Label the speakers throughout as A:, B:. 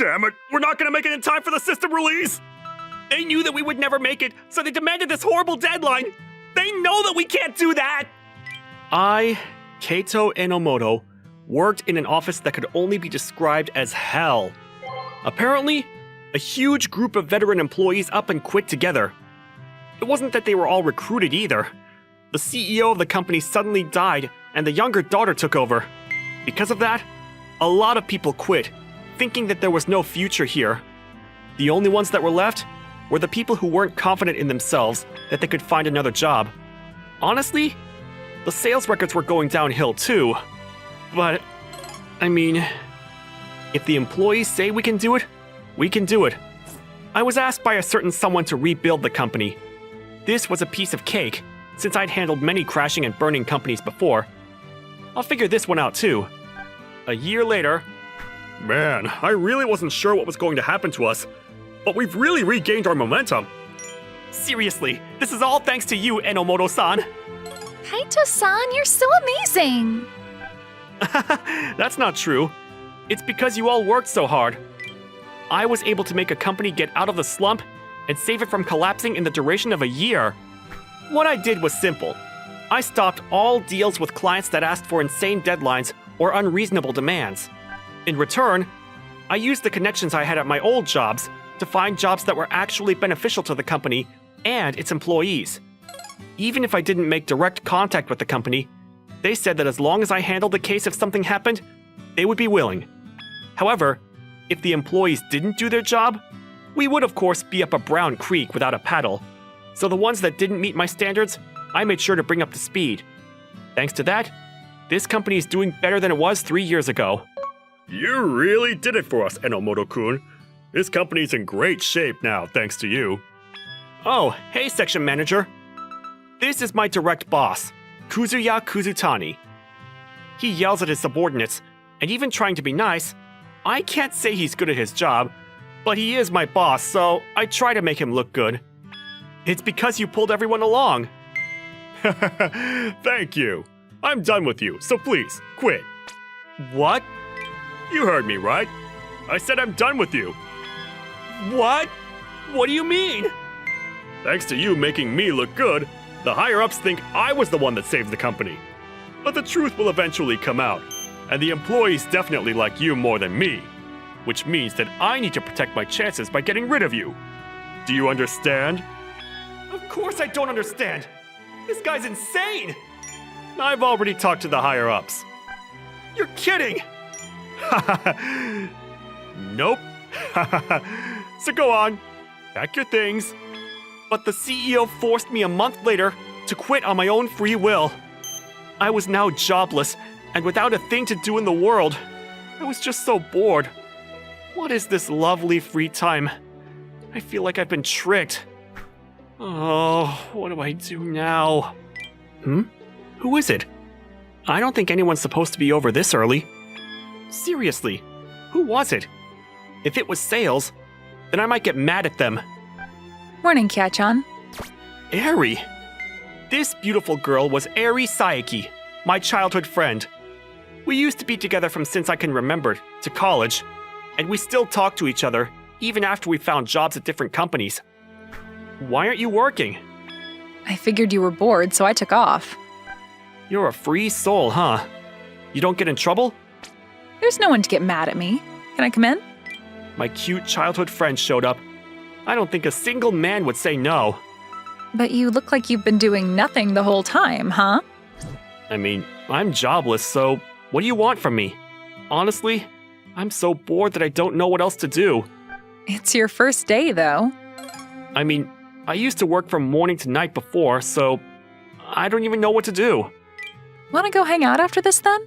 A: Damn it, we're not gonna make it in time for the system release! They knew that we would never make it, so they demanded this horrible deadline! They know that we can't do that! I, Keito Enomoto, worked in an office that could only be described as hell. Apparently, a huge group of veteran employees up and quit together. It wasn't that they were all recruited either. The CEO of the company suddenly died, and the younger daughter took over. Because of that, a lot of people quit, thinking that there was no future here. The only ones that were left were the people who weren't confident in themselves that they could find another job. Honestly, the sales records were going downhill too. But, I mean, if the employees say we can do it, we can do it. I was asked by a certain someone to rebuild the company. This was a piece of cake, since I'd handled many crashing and burning companies before. I'll figure this one out too. A year later, man, I really wasn't sure what was going to happen to us, but we've really regained our momentum. Seriously, this is all thanks to you, Enomoto-san.
B: Kaito-san, you're so amazing!
A: That's not true. It's because you all worked so hard. I was able to make a company get out of the slump and save it from collapsing in the duration of a year. What I did was simple. I stopped all deals with clients that asked for insane deadlines or unreasonable demands. In return, I used the connections I had at my old jobs to find jobs that were actually beneficial to the company and its employees. Even if I didn't make direct contact with the company, they said that as long as I handled the case if something happened, they would be willing. However, if the employees didn't do their job, we would of course be up a brown creek without a paddle. So the ones that didn't meet my standards, I made sure to bring up to speed. Thanks to that, this company is doing better than it was 3 years ago. You really did it for us, Enomoto-kun. This company's in great shape now, thanks to you. Oh, hey, section manager. This is my direct boss, Kuzuya Kuzutani. He yells at his subordinates, and even trying to be nice, I can't say he's good at his job, but he is my boss, so I try to make him look good. It's because you pulled everyone along. Thank you. I'm done with you, so please, quit. What? You heard me, right? I said I'm done with you. What? What do you mean? Thanks to you making me look good, the higher-ups think I was the one that saved the company. But the truth will eventually come out, and the employees definitely like you more than me, which means that I need to protect my chances by getting rid of you. Do you understand? Of course I don't understand. This guy's insane. I've already talked to the higher-ups. You're kidding. Nope. So go on, pack your things. But the CEO forced me a month later to quit on my own free will. I was now jobless and without a thing to do in the world. I was just so bored. What is this lovely free time? I feel like I've been tricked. Oh, what do I do now? Who is it? I don't think anyone's supposed to be over this early. Seriously, who was it? If it was sales, then I might get mad at them.
B: Morning, Kia-chan.
A: Eri! This beautiful girl was Eri Saeki, my childhood friend. We used to be together from since I can remember, to college, and we still talk to each other, even after we found jobs at different companies. Why aren't you working?
B: I figured you were bored, so I took off.
A: You're a free soul, huh? You don't get in trouble?
B: There's no one to get mad at me. Can I come in?
A: My cute childhood friend showed up. I don't think a single man would say no.
B: But you look like you've been doing nothing the whole time, huh?
A: I mean, I'm jobless, so what do you want from me? Honestly, I'm so bored that I don't know what else to do.
B: It's your first day, though.
A: I mean, I used to work from morning to night before, so I don't even know what to do.
B: Want to go hang out after this, then?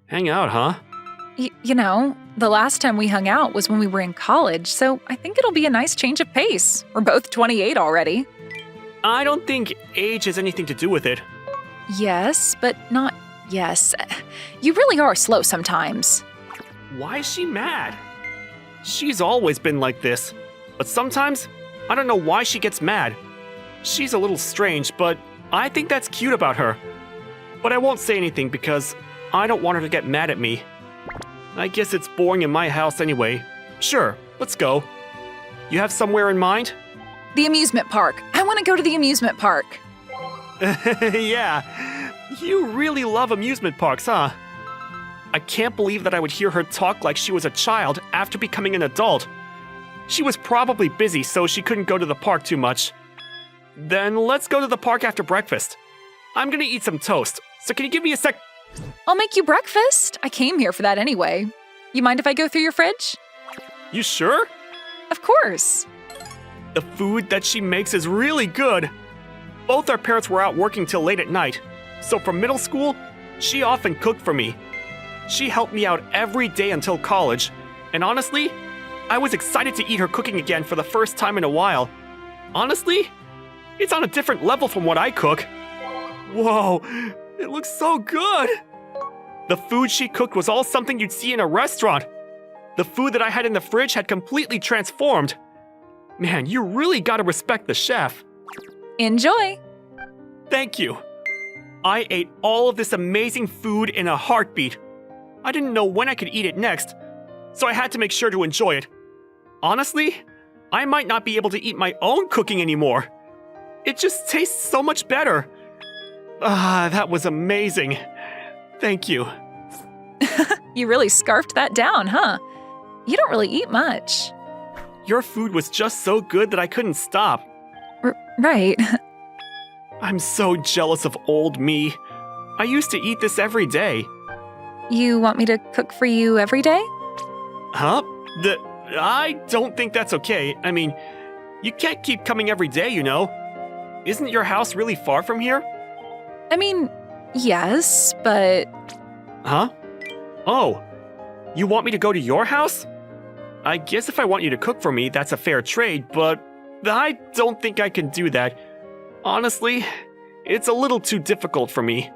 A: Hang out, huh?
B: You know, the last time we hung out was when we were in college, so I think it'll be a nice change of pace. We're both 28 already.
A: I don't think age has anything to do with it.
B: Yes, but not yes. You really are slow sometimes.
A: Why is she mad? She's always been like this, but sometimes I don't know why she gets mad. She's a little strange, but I think that's cute about her. But I won't say anything because I don't want her to get mad at me. I guess it's boring in my house anyway, Sure, let's go. You have somewhere in mind?
B: The amusement park. I want to go to the amusement park.
A: Yeah, you really love amusement parks, huh? I can't believe that I would hear her talk like she was a child after becoming an adult. She was probably busy, so she couldn't go to the park too much. Then let's go to the park after breakfast. I'm gonna eat some toast, so can you give me a sec?
B: I'll make you breakfast. I came here for that anyway. You mind if I go through your fridge?
A: You sure?
B: Of course.
A: The food that she makes is really good. Both our parents were out working till late at night, so from middle school, she often cooked for me. She helped me out every day until college, and honestly, I was excited to eat her cooking again for the first time in a while. Honestly, it's on a different level from what I cook. Whoa, it looks so good! The food she cooked was all something you'd see in a restaurant. The food that I had in the fridge had completely transformed. Man, you really gotta respect the chef.
B: Enjoy.
A: Thank you. I ate all of this amazing food in a heartbeat. I didn't know when I could eat it next, so I had to make sure to enjoy it. Honestly, I might not be able to eat my own cooking anymore. It just tastes so much better. That was amazing. Thank you.
B: You really scarfed that down, huh? You don't really eat much.
A: Your food was just so good that I couldn't stop.
B: Right.
A: I'm so jealous of old me. I used to eat this every day.
B: You want me to cook for you every day?
A: Huh? I don't think that's okay. I mean, you can't keep coming every day, you know. Isn't your house really far from here?
B: I mean, yes, but...
A: Huh? Oh, you want me to go to your house? I guess if I want you to cook for me, that's a fair trade, but I don't think I can do that. Honestly, it's a little too difficult for me.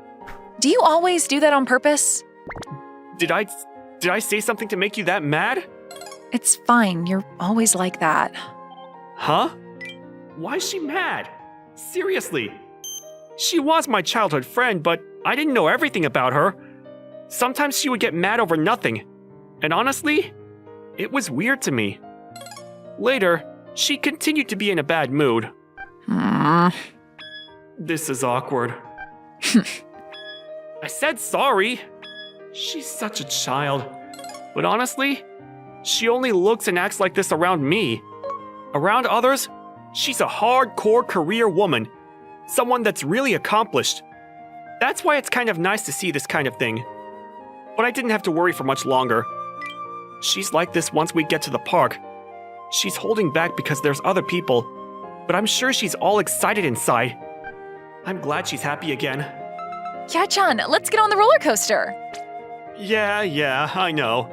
B: Do you always do that on purpose?
A: Did I say something to make you that mad?
B: It's fine, you're always like that.
A: Huh? Why is she mad? Seriously. She was my childhood friend, but I didn't know everything about her. Sometimes she would get mad over nothing. And honestly, it was weird to me. Later, she continued to be in a bad mood. This is awkward. I said sorry. She's such a child. But honestly, she only looks and acts like this around me. Around others, she's a hardcore career woman. Someone that's really accomplished. That's why it's kind of nice to see this kind of thing. But I didn't have to worry for much longer. She's like this once we get to the park. She's holding back because there's other people, but I'm sure she's all excited inside. I'm glad she's happy again.
B: Kya-chan, let's get on the roller coaster.
A: Yeah, I know.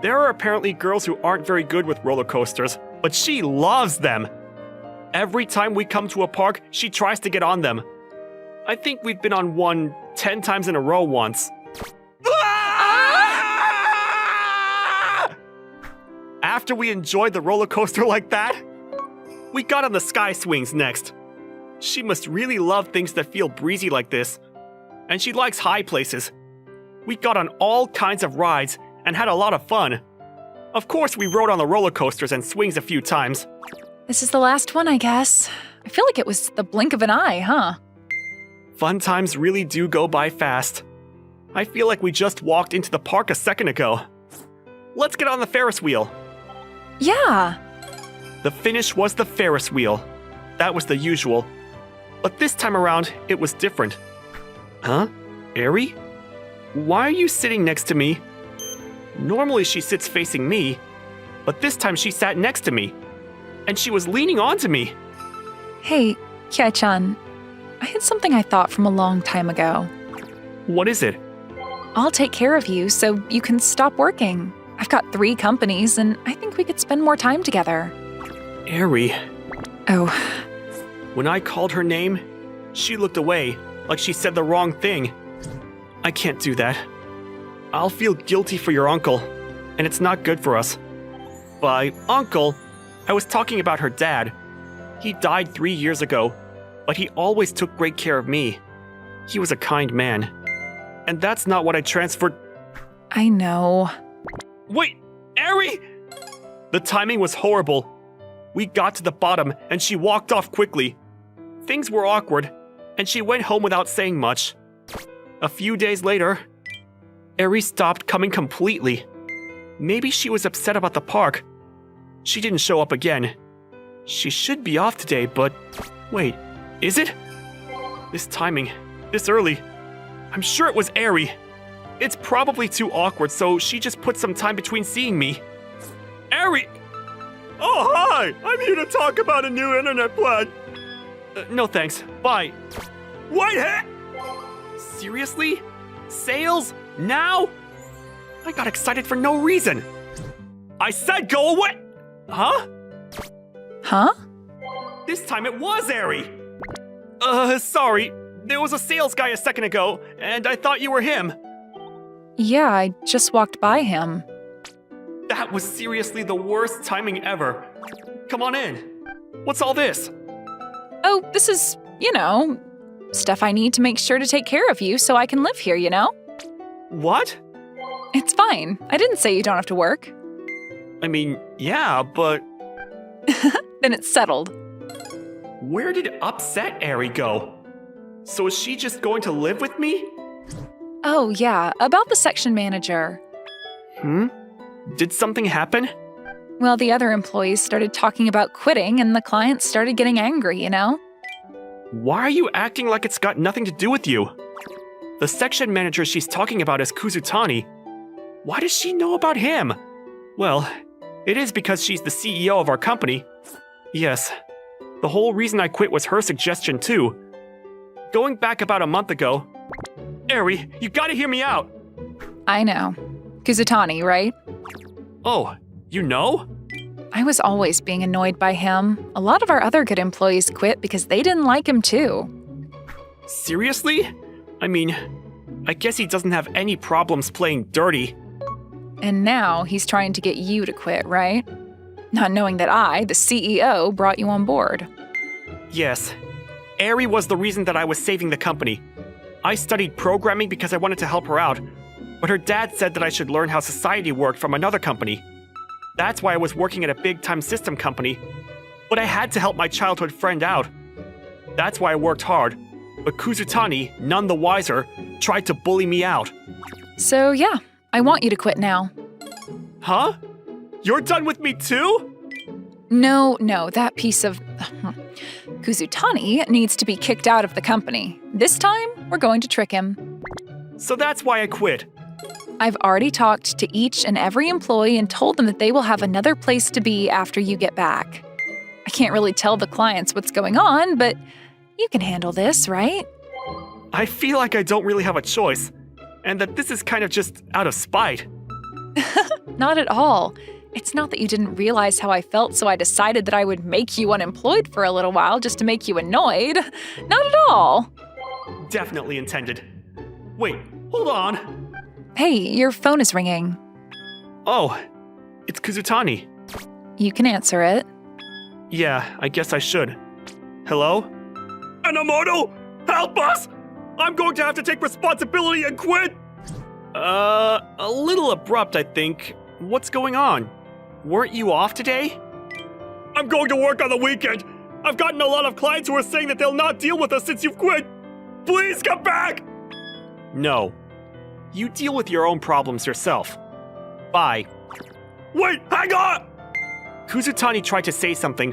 A: There are apparently girls who aren't very good with roller coasters, but she loves them. Every time we come to a park, she tries to get on them. I think we've been on one 10 times in a row once. After we enjoyed the roller coaster like that, we got on the sky swings next. She must really love things that feel breezy like this. And she likes high places. We got on all kinds of rides and had a lot of fun. Of course, we rode on the roller coasters and swings a few times.
B: This is the last one, I guess. I feel like it was the blink of an eye, huh?
A: Fun times really do go by fast. I feel like we just walked into the park a second ago. Let's get on the Ferris wheel.
B: Yeah.
A: The finish was the Ferris wheel. That was the usual. But this time around, it was different. Huh? Eri? Why are you sitting next to me? Normally she sits facing me, but this time she sat next to me. And she was leaning onto me.
B: Hey, Kya-chan, I had something I thought from a long time ago.
A: What is it?
B: I'll take care of you so you can stop working. I've got 3 companies and I think we could spend more time together.
A: Eri.
B: Oh.
A: When I called her name, she looked away, like she said the wrong thing. I can't do that. I'll feel guilty for your uncle, and it's not good for us. By uncle, I was talking about her dad. He died 3 years ago, but he always took great care of me. He was a kind man. And that's not what I transferred.
B: I know.
A: Wait, Eri! The timing was horrible. We got to the bottom and she walked off quickly. Things were awkward, and she went home without saying much. A few days later, Eri stopped coming completely. Maybe she was upset about the park. She didn't show up again. She should be off today, but wait, is it? This timing, this early. I'm sure it was Eri. It's probably too awkward, so she just put some time between seeing me. Eri! Oh, hi! I'm here to talk about a new internet plan. No thanks. Bye. What? Seriously? Sales? Now? I got excited for no reason. I said go away! Huh?
B: Huh?
A: This time it was Eri! Sorry. There was a sales guy a second ago, and I thought you were him.
B: Yeah, I just walked by him.
A: That was seriously the worst timing ever. Come on in. What's all this?
B: Oh, this is, stuff I need to make sure to take care of you so I can live here,
A: What?
B: It's fine. I didn't say you don't have to work.
A: I mean, yeah, but
B: Then it's settled.
A: where did upset Eri go? So is she just going to live with me?
B: Oh, yeah, about the section manager.
A: Did something happen?
B: Well, the other employees started talking about quitting and the clients started getting angry,
A: Why are you acting like it's got nothing to do with you? The section manager she's talking about is Kuzutani. Why does she know about him? Well, it is because she's the CEO of our company. Yes, the whole reason I quit was her suggestion too. Going back about a month ago... Eri, you gotta hear me out!
B: I know. Kuzutani, right?
A: Oh, you know?
B: I was always being annoyed by him. A lot of our other good employees quit because they didn't like him too.
A: Seriously? I mean, I guess he doesn't have any problems playing dirty.
B: And now he's trying to get you to quit, right? Not knowing that I, the CEO, brought you on board.
A: Yes. Eri was the reason that I was saving the company. I studied programming because I wanted to help her out, but her dad said that I should learn how society worked from another company. That's why I was working at a big-time system company, but I had to help my childhood friend out. That's why I worked hard, but Kuzutani, none the wiser, tried to bully me out.
B: So yeah, I want you to quit now.
A: Huh? You're done with me too?
B: No, that piece of... Kuzutani needs to be kicked out of the company. This time, we're going to trick him.
A: So that's why I quit.
B: I've already talked to each and every employee and told them that they will have another place to be after you get back. I can't really tell the clients what's going on, but you can handle this, right?
A: I feel like I don't really have a choice, and that this is kind of just out of spite.
B: Not at all. It's not that you didn't realize how I felt, so I decided that I would make you unemployed for a little while just to make you annoyed. Not at all.
A: Definitely intended. Wait, hold on.
B: Hey, your phone is ringing.
A: Oh, it's Kuzutani.
B: You can answer it.
A: Yeah, I guess I should. Hello? Enomoto! Help us! I'm going to have to take responsibility and quit! A little abrupt, I think. What's going on? Weren't you off today? I'm going to work on the weekend! I've gotten a lot of clients who are saying that they'll not deal with us since you've quit! Please come back! No. You deal with your own problems yourself. Bye. Wait, hang on! Kuzutani tried to say something,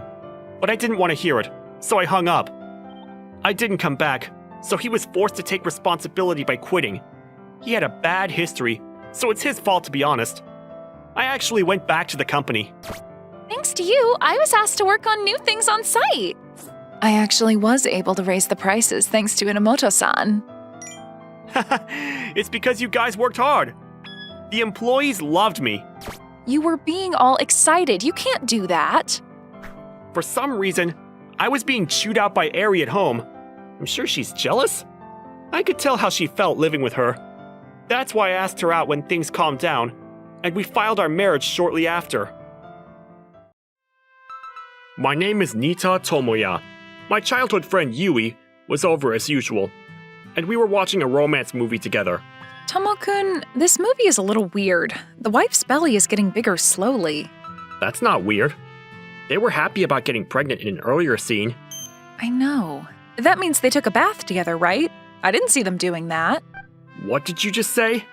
A: but I didn't want to hear it, so I hung up. I didn't come back, so he was forced to take responsibility by quitting. He had a bad history, so it's his fault to be honest. I actually went back to the company.
B: Thanks to you, I was asked to work on new things on site. I actually was able to raise the prices thanks to Enomoto-san.
A: It's because you guys worked hard. The employees loved me.
B: You were being all excited. You can't do that.
A: For some reason, I was being chewed out by Eri at home. I'm sure she's jealous. I could tell how she felt living with her. That's why I asked her out when things calmed down, and we filed our marriage shortly after. My name is Nita Tomoya. My childhood friend Yui was over as usual, and we were watching a romance movie together.
B: Tomo-kun, this movie is a little weird. The wife's belly is getting bigger slowly.
A: That's not weird. They were happy about getting pregnant in an earlier scene.
B: I know. That means they took a bath together, right? I didn't see them doing that.
A: What did you just say?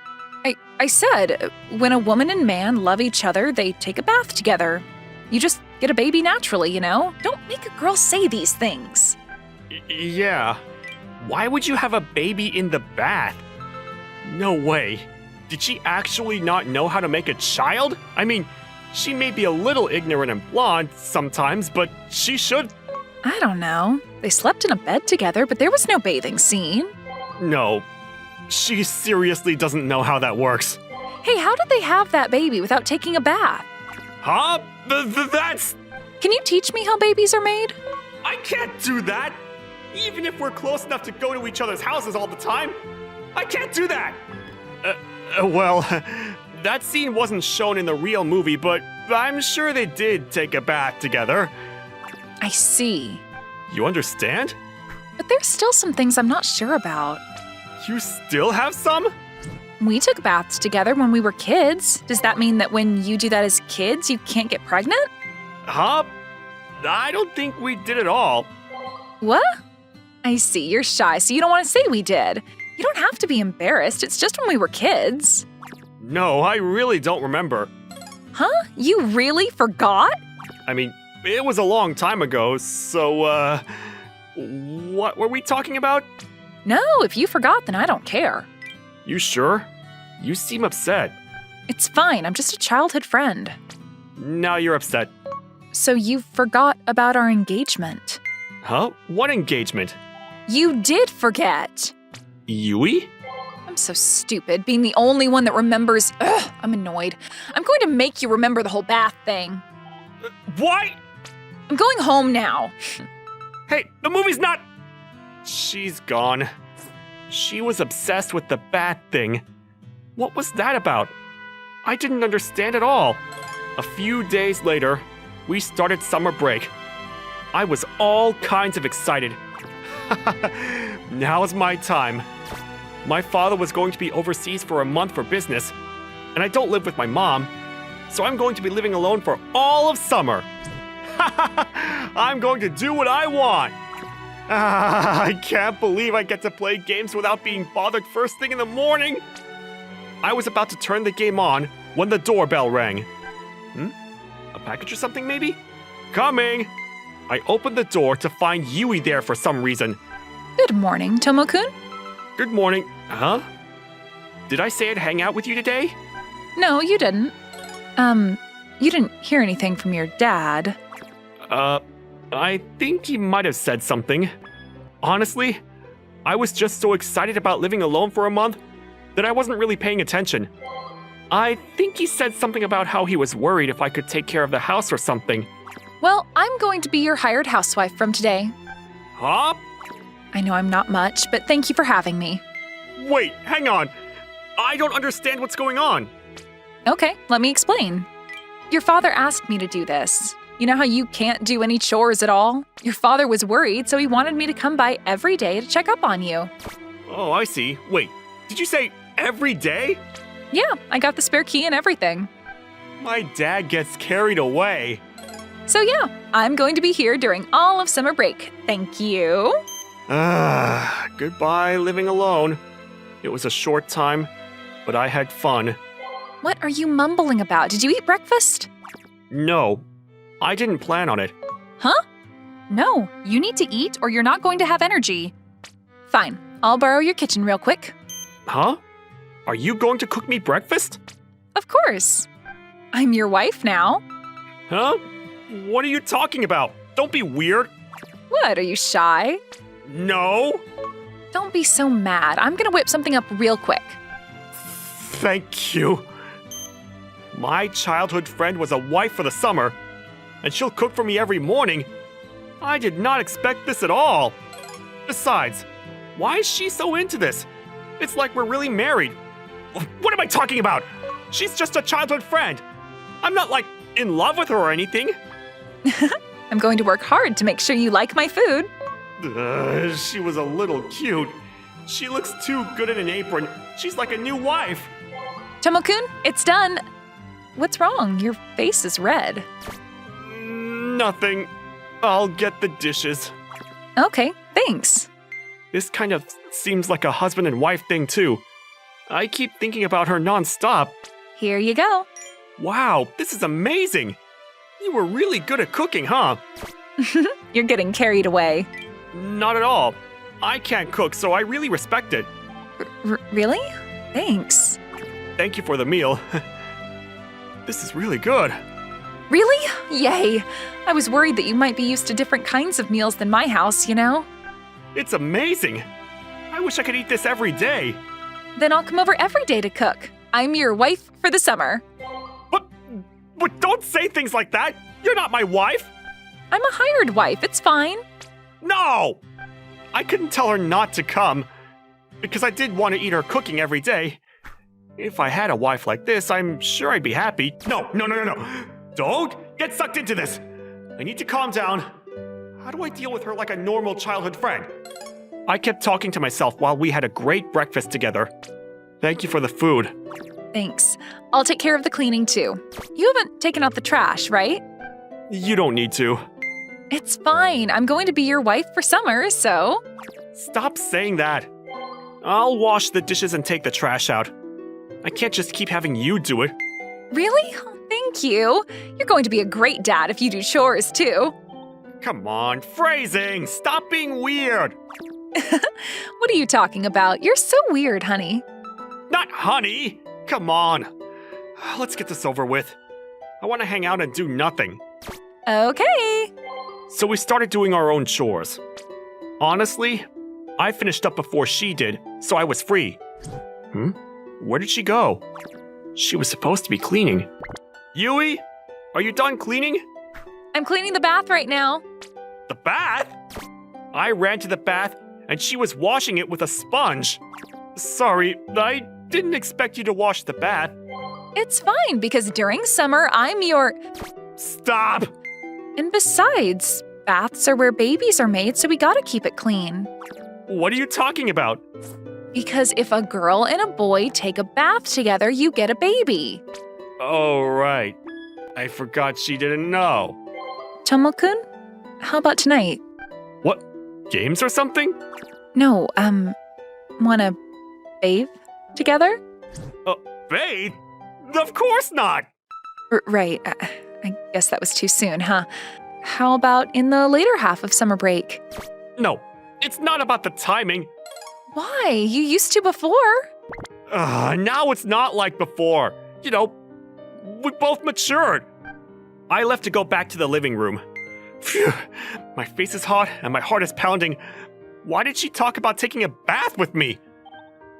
B: I said, when a woman and man love each other, they take a bath together. You just get a baby naturally, you know? Don't make a girl say these things.
A: Yeah. Why would you have a baby in the bath? No way. Did she actually not know how to make a child? I mean, she may be a little ignorant and blonde sometimes, but she should.
B: I don't know. They slept in a bed together, but there was no bathing scene.
A: No. She seriously doesn't know how that works.
B: Hey, how did they have that baby without taking a bath?
A: Huh? That's...
B: Can you teach me how babies are made?
A: I can't do that! Even if we're close enough to go to each other's houses all the time, I can't do that! Well, that scene wasn't shown in the real movie, but I'm sure they did take a bath together.
B: I see.
A: You understand?
B: But there's still some things I'm not sure about.
A: You still have some?
B: We took baths together when we were kids. Does that mean that when you do that as kids, you can't get pregnant?
A: Huh? I don't think we did at all.
B: What? I see, you're shy, so you don't want to say we did. You don't have to be embarrassed, it's just when we were kids.
A: No, I really don't remember.
B: Huh? You really forgot?
A: I mean, it was a long time ago, so, what were we talking about?
B: No, if you forgot, then I don't care.
A: You sure? You seem upset.
B: It's fine, I'm just a childhood friend.
A: Now you're upset.
B: So you forgot about our engagement.
A: Huh? What engagement?
B: You did forget.
A: Yui?
B: I'm so stupid, being the only one that remembers. Ugh, I'm annoyed. I'm going to make you remember the whole bath thing.
A: What?
B: I'm going home now.
A: Hey, the movie's not... She's gone. She was obsessed with the bat thing. What was that about? I didn't understand at all. A few days later, we started summer break. I was all kinds of excited. Now's my time. My father was going to be overseas for a month for business, and I don't live with my mom, so I'm going to be living alone for all of summer. I'm going to do what I want. I can't believe I get to play games without being bothered first thing in the morning. I was about to turn the game on when the doorbell rang. A package or something, maybe? Coming! I opened the door to find Yui there for some reason.
B: Good morning, Tomo-kun.
A: Good morning. Huh? Did I say I'd hang out with you today?
B: No, you didn't. You didn't hear anything from your dad.
A: I think he might have said something. Honestly, I was just so excited about living alone for a month that I wasn't really paying attention. I think he said something about how he was worried if I could take care of the house or something.
B: Well, I'm going to be your hired housewife from today.
A: Huh?
B: I know I'm not much, but thank you for having me.
A: Wait, hang on. I don't understand what's going on.
B: Okay, let me explain. Your father asked me to do this. You know how you can't do any chores at all? Your father was worried, so he wanted me to come by every day to check up on you.
A: Oh, I see. Wait, did you say every day?
B: Yeah, I got the spare key and everything.
A: My dad gets carried away.
B: So yeah, I'm going to be here during all of summer break. Thank you.
A: Goodbye living alone. It was a short time, but I had fun.
B: What are you mumbling about? Did you eat breakfast?
A: No, I didn't plan on it.
B: Huh? No, you need to eat or you're not going to have energy. Fine, I'll borrow your kitchen real quick.
A: Huh? Are you going to cook me breakfast?
B: Of course. I'm your wife now.
A: Huh? What are you talking about? Don't be weird.
B: What, are you shy?
A: No.
B: Don't be so mad. I'm gonna whip something up real quick.
A: Thank you. My childhood friend was a wife for the summer, and she'll cook for me every morning. I did not expect this at all. Besides, why is she so into this? It's like we're really married. What am I talking about? She's just a childhood friend. I'm not, like, in love with her or anything.
B: I'm going to work hard to make sure you like my food.
A: She was a little cute. She looks too good in an apron. She's like a new wife.
B: Tomo-kun, it's done. What's wrong? Your face is red.
A: Nothing. I'll get the dishes.
B: Okay, thanks.
A: This kind of seems like a husband and wife thing too. I keep thinking about her nonstop.
B: Here you go.
A: Wow, this is amazing! You were really good at cooking, huh?
B: You're getting carried away.
A: Not at all. I can't cook, so I really respect it.
B: Really? Thanks.
A: Thank you for the meal. This is really good.
B: Really? Yay. I was worried that you might be used to different kinds of meals than my house, you know?
A: It's amazing. I wish I could eat this every day.
B: Then I'll come over every day to cook. I'm your wife for the summer.
A: But don't say things like that. You're not my wife.
B: I'm a hired wife. It's fine.
A: No! I couldn't tell her not to come because I did want to eat her cooking every day. If I had a wife like this, I'm sure I'd be happy. No. Don't get sucked into this. I need to calm down. How do I deal with her like a normal childhood friend? I kept talking to myself while we had a great breakfast together. Thank you for the food.
B: Thanks. I'll take care of the cleaning too. You haven't taken out the trash, right?
A: You don't need to.
B: It's fine. I'm going to be your wife for summer, so...
A: Stop saying that. I'll wash the dishes and take the trash out. I can't just keep having you do it.
B: Really? Oh, thank you. You're going to be a great dad if you do chores too.
A: Come on, phrasing! Stop being weird!
B: What are you talking about? You're so weird, honey.
A: Not honey! Come on. Let's get this over with. I want to hang out and do nothing.
B: Okay.
A: So we started doing our own chores. Honestly, I finished up before she did, so I was free. Where did she go? She was supposed to be cleaning. Yui, are you done cleaning?
B: I'm cleaning the bath right now.
A: The bath? I ran to the bath and she was washing it with a sponge. Sorry, I didn't expect you to wash the bath.
B: It's fine because during summer, I'm your...
A: Stop!
B: And besides, baths are where babies are made, so we gotta keep it clean.
A: What are you talking about?
B: Because if a girl and a boy take a bath together, you get a baby.
A: Oh, right. I forgot she didn't know.
B: Tomo-kun, how about tonight?
A: What? Games or something?
B: No, wanna bathe together?
A: Bathe? Of course not!
B: Right, I guess that was too soon, huh? How about in the later half of summer break?
A: No, it's not about the timing.
B: Why? You used to before.
A: Now it's not like before. You know, we both matured. I left to go back to the living room. Phew, my face is hot and my heart is pounding. Why did she talk about taking a bath with me?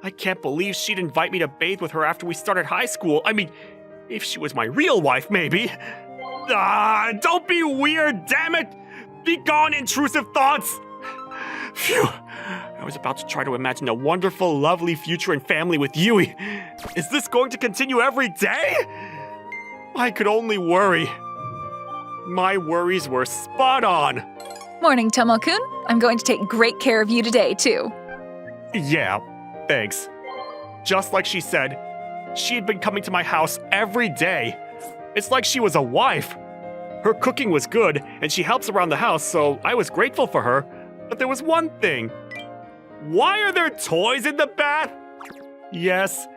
A: I can't believe she'd invite me to bathe with her after we started high school. I mean, if she was my real wife, maybe. Don't be weird, damn it! Be gone, intrusive thoughts! Phew, I was about to try to imagine a wonderful, lovely future and family with Yui. Is this going to continue every day? I could only worry. My worries were spot on.
B: Morning, Tomo-kun. I'm going to take great care of you today, too.
A: Yeah, thanks. Just like she said, she had been coming to my house every day. It's like she was a wife. Her cooking was good, and she helps around the house, so I was grateful for her. But there was one thing. Why are there toys in the bath? Yes,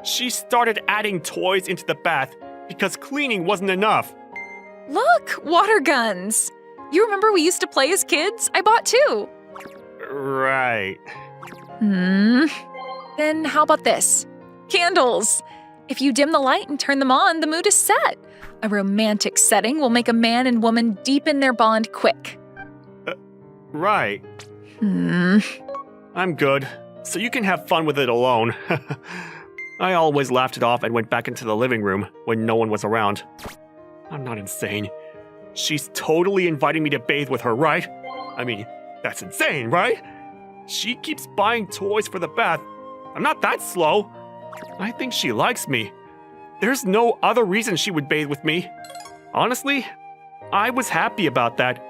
A: she started adding toys into the bath because cleaning wasn't enough.
B: Look, water guns. You remember we used to play as kids? I bought two.
A: Right.
B: Then how about this? Candles. If you dim the light and turn them on, the mood is set. A romantic setting will make a man and woman deepen their bond quick.
A: Right. I'm good, so you can have fun with it alone. I always laughed it off and went back into the living room when no one was around. I'm not insane. She's totally inviting me to bathe with her, right? I mean, that's insane, right? She keeps buying toys for the bath. I'm not that slow. I think she likes me. There's no other reason she would bathe with me. Honestly, I was happy about that.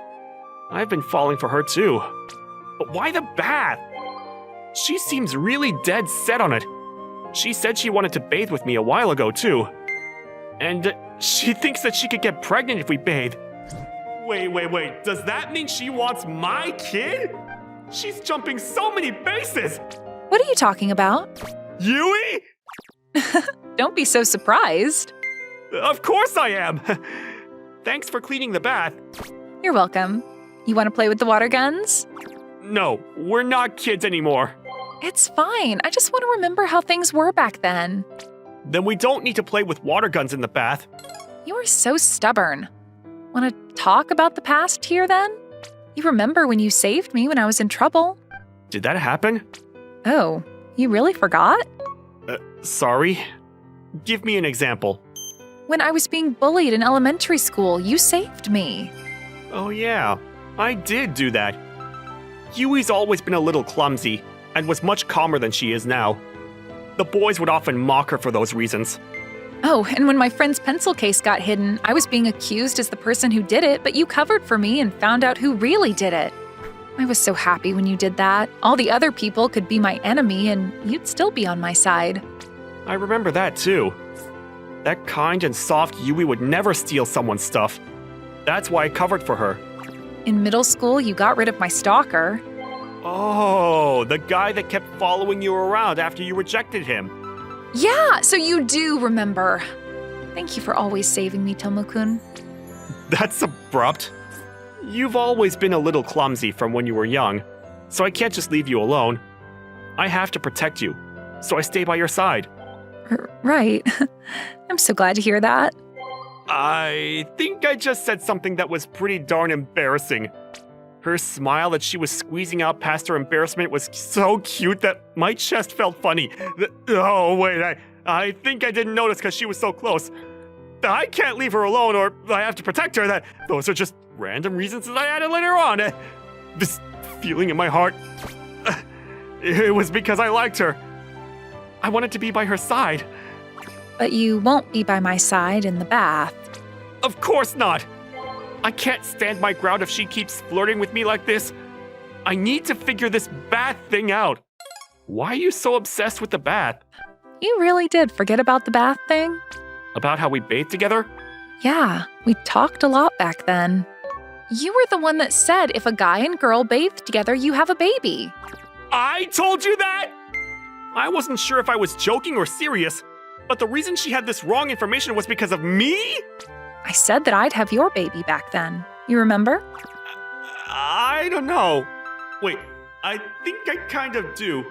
A: I've been falling for her too. But why the bath? She seems really dead set on it. She said she wanted to bathe with me a while ago too. And She thinks that she could get pregnant if we bathe. Wait. Does that mean she wants my kid? She's jumping so many bases!
B: What are you talking about?
A: Yui?
B: Don't be so surprised.
A: Of course I am! Thanks for cleaning the bath.
B: You're welcome. You want to play with the water guns?
A: No, we're not kids anymore.
B: It's fine. I just want to remember how things were back then.
A: Then we don't need to play with water guns in the bath.
B: You are so stubborn. Want to talk about the past here then? You remember when you saved me when I was in trouble?
A: Did that happen?
B: Oh, you really forgot?
A: Sorry. Give me an example.
B: When I was being bullied in elementary school, you saved me.
A: Oh yeah, I did do that. Yui's always been a little clumsy and was much calmer than she is now. The boys would often mock her for those reasons.
B: Oh, and when my friend's pencil case got hidden, I was being accused as the person who did it, but you covered for me and found out who really did it. I was so happy when you did that. All the other people could be my enemy and you'd still be on my side.
A: I remember that too. That kind and soft Yui would never steal someone's stuff. That's why I covered for her.
B: In middle school, you got rid of my stalker.
A: Oh, the guy that kept following you around after you rejected him.
B: Yeah, so you do remember. Thank you for always saving me, Tomo-kun.
A: That's abrupt. You've always been a little clumsy from when you were young, so I can't just leave you alone. I have to protect you, so I stay by your side.
B: Right. I'm so glad to hear that.
A: I think I just said something that was pretty darn embarrassing. Her smile that she was squeezing out past her embarrassment was so cute that my chest felt funny. Oh, wait, I think I didn't notice because she was so close. I can't leave her alone or I have to protect her. Those are just random reasons that I added later on. This feeling in my heart, it was because I liked her. I wanted to be by her side.
B: But you won't be by my side in the bath.
A: Of course not. I can't stand my ground if she keeps flirting with me like this. I need to figure this bath thing out. Why are you so obsessed with the bath?
B: You really did forget about the bath thing?
A: About how we bathed together?
B: Yeah, we talked a lot back then. You were the one that said if a guy and girl bathe together, you have a baby.
A: I told you that? I wasn't sure if I was joking or serious, but the reason she had this wrong information was because of me?
B: I said that I'd have your baby back then. You remember?
A: I don't know. Wait, I think I kind of do.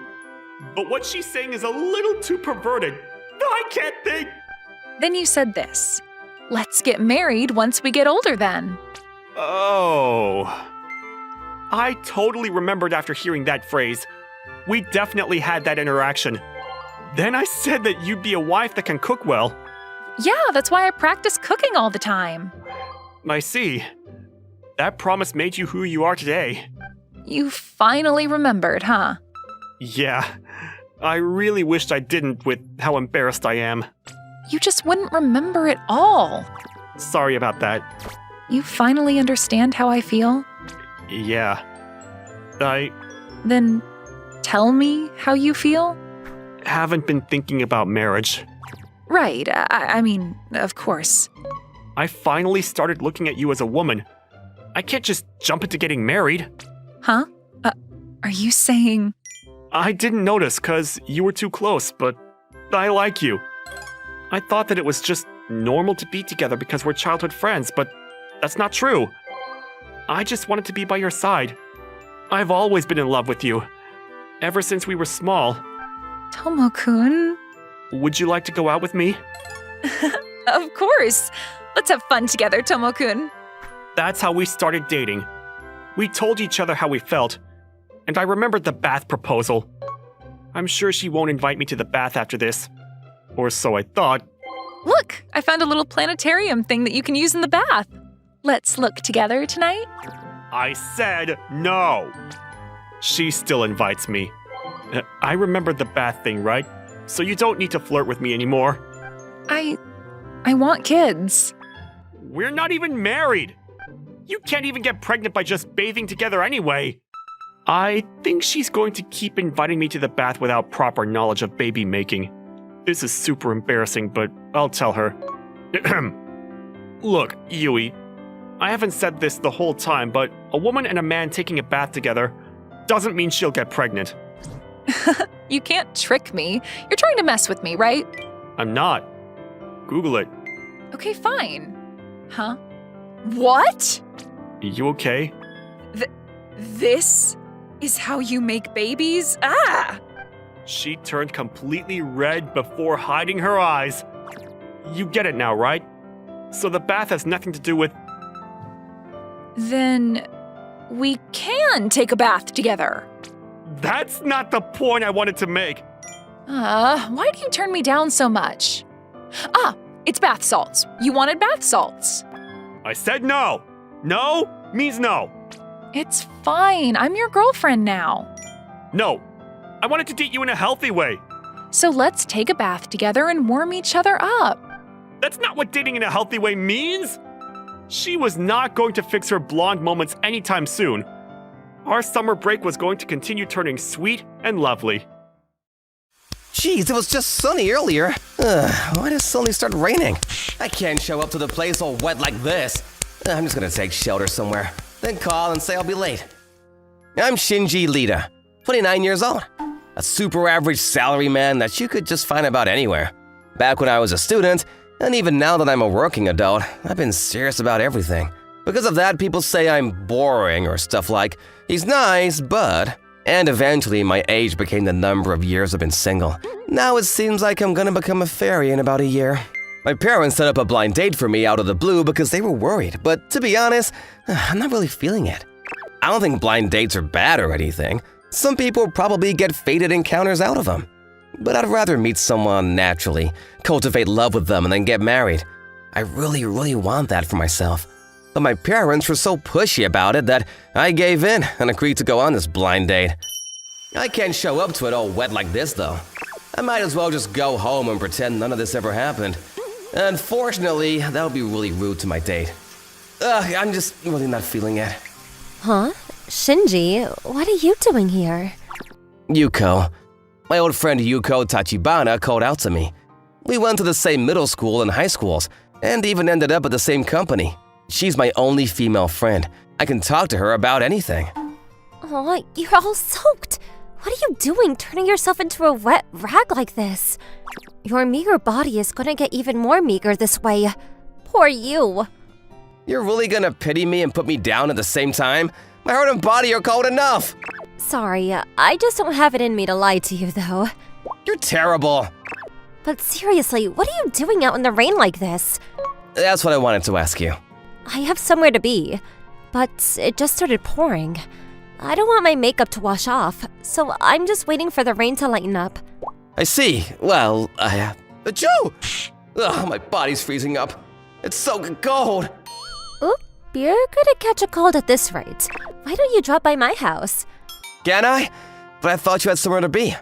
A: But what she's saying is a little too perverted. I can't think.
B: Then you said this. Let's get married once we get older then.
A: Oh. I totally remembered after hearing that phrase. We definitely had that interaction. Then I said that you'd be a wife that can cook well.
B: Yeah, that's why I practice cooking all the time.
A: I see. That promise made you who you are today.
B: You finally remembered, huh?
A: Yeah. I really wished I didn't with how embarrassed I am.
B: You just wouldn't remember it all.
A: Sorry about that.
B: You finally understand how I feel?
A: Yeah.
B: Then tell me how you feel?
A: Haven't been thinking about marriage.
B: Right, I mean, of course.
A: I finally started looking at you as a woman. I can't just jump into getting married.
B: Huh? Are you saying...
A: I didn't notice because you were too close, but I like you. I thought that it was just normal to be together because we're childhood friends, but that's not true. I just wanted to be by your side. I've always been in love with you, ever since we were small.
B: Tomo-kun?
A: Would you like to go out with me?
B: Of course! Let's have fun together, Tomo-kun.
A: That's how we started dating. We told each other how we felt, and I remembered the bath proposal. I'm sure she won't invite me to the bath after this. Or so I thought.
B: Look, I found a little planetarium thing that you can use in the bath. Let's look together tonight.
A: I said no. She still invites me. I remembered the bath thing, right? So you don't need to flirt with me anymore.
B: I want kids.
A: We're not even married. You can't even get pregnant by just bathing together anyway. I think she's going to keep inviting me to the bath without proper knowledge of baby making. This is super embarrassing, but I'll tell her. Look, Yui, I haven't said this the whole time, but a woman and a man taking a bath together doesn't mean she'll get pregnant.
B: You can't trick me. You're trying to mess with me, right?
A: I'm not. Google it.
B: Okay, fine. Huh? What?
A: You okay?
B: This is how you make babies? Ah!
A: She turned completely red before hiding her eyes. You get it now, right? So the bath has nothing to do with...
B: Then we can take a bath together.
A: That's not the point I wanted to make.
B: Why do you turn me down so much? Ah, it's bath salts. You wanted bath salts.
A: I said no. No means no.
B: It's fine. I'm your girlfriend now.
A: No. I wanted to date you in a healthy way.
B: So let's take a bath together and warm each other up.
A: That's not what dating in a healthy way means. She was not going to fix her blonde moments anytime soon. Our summer break was going to continue turning sweet and lovely.
C: Jeez, it was just sunny earlier. Why does it suddenly start raining? I can't show up to the place all wet like this. I'm just gonna take shelter somewhere, then call and say I'll be late. I'm Shinji Lita, 29 years old. A super average salaryman that you could just find about anywhere. Back when I was a student, and even now that I'm a working adult, I've been serious about everything. Because of that, people say I'm boring or stuff like, he's nice, but... And eventually, my age became the number of years I've been single. Now it seems like I'm gonna become a fairy in about a year. My parents set up a blind date for me out of the blue because they were worried, but to be honest, I'm not really feeling it. I don't think blind dates are bad or anything. Some people probably get fated encounters out of them. But I'd rather meet someone naturally, cultivate love with them, and then get married. I really want that for myself. But my parents were so pushy about it that I gave in and agreed to go on this blind date. I can't show up to it all wet like this, though. I might as well just go home and pretend none of this ever happened. Unfortunately, that would be really rude to my date. I'm just really not feeling it.
D: Huh? Shinji, what are you doing here?
C: Yuko. My old friend Yuko Tachibana called out to me. We went to the same middle school and high schools, and even ended up at the same company. She's my only female friend. I can talk to her about anything.
D: Oh, you're all soaked. What are you doing, turning yourself into a wet rag like this? Your meager body is gonna get even more meager this way. Poor you.
C: You're really gonna pity me and put me down at the same time? My heart and body are cold enough.
D: Sorry, I just don't have it in me to lie to you, though.
C: You're terrible.
D: But seriously, what are you doing out in the rain like this?
C: That's what I wanted to ask you.
D: I have somewhere to be, but it just started pouring. I don't want my makeup to wash off, so I'm just waiting for the rain to lighten up.
C: I see. Well, Achoo! Ugh, my body's freezing up. It's so cold.
D: Oop, you're gonna catch a cold at this rate. Why don't you drop by my house?
C: Can I? But I thought you had somewhere to be.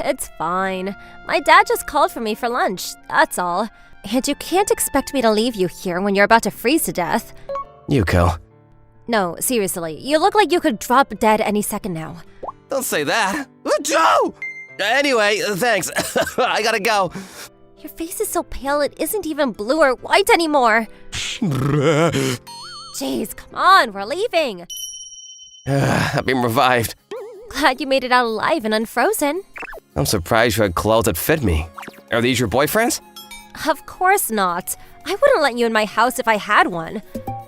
D: It's fine. My dad just called for me for lunch, that's all. And you can't expect me to leave you here when you're about to freeze to death.
C: Yuko.
D: No, seriously, you look like you could drop dead any second now.
C: Don't say that. Achoo! Anyway, thanks. I gotta go.
D: Your face is so pale it isn't even blue or white anymore. Jeez, come on, we're leaving.
C: I've been revived.
D: Glad you made it out alive and unfrozen.
C: I'm surprised you had clothes that fit me. Are these your boyfriends?
D: Of course not. I wouldn't let you in my house if I had one.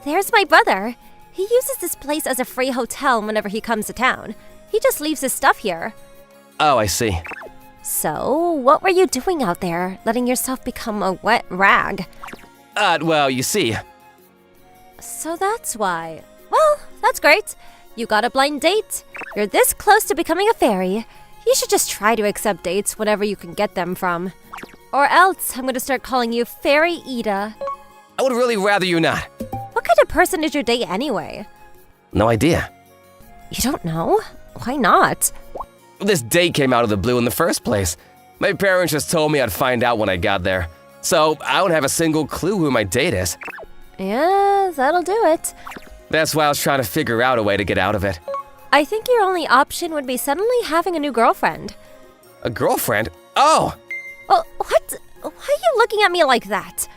D: There's my brother. He uses this place as a free hotel whenever he comes to town. He just leaves his stuff here.
C: Oh, I see.
D: So, what were you doing out there, letting yourself become a wet rag?
C: Well, you see.
D: So that's why. Well, that's great. You got a blind date. You're this close to becoming a fairy. You should just try to accept dates whenever you can get them from. Or else, I'm gonna start calling you Fairy Ida.
C: I would really rather you not.
D: What kind of person is your date anyway?
C: No idea.
D: You don't know? Why not?
C: This date came out of the blue in the first place. My parents just told me I'd find out when I got there. So I don't have a single clue who my date is.
D: Yeah, that'll do it.
C: That's why I was trying to figure out a way to get out of it.
D: I think your only option would be suddenly having a new girlfriend.
C: A girlfriend? Oh!
D: Well, what? Why are you looking at me like that?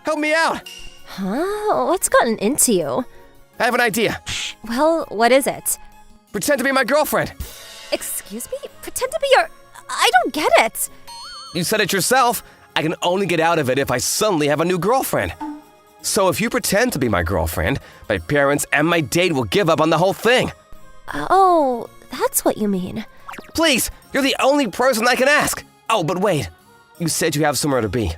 C: Help me out!
D: Huh? What's gotten into you?
C: I have an idea.
D: Well, what is it?
C: Pretend to be my girlfriend.
D: Excuse me? Pretend to be your... I don't get it.
C: You said it yourself. I can only get out of it if I suddenly have a new girlfriend. So if you pretend to be my girlfriend, my parents and my date will give up on the whole thing.
D: Oh, that's what you mean.
C: Please, you're the only person I can ask. Oh, but wait. You said you have somewhere to be.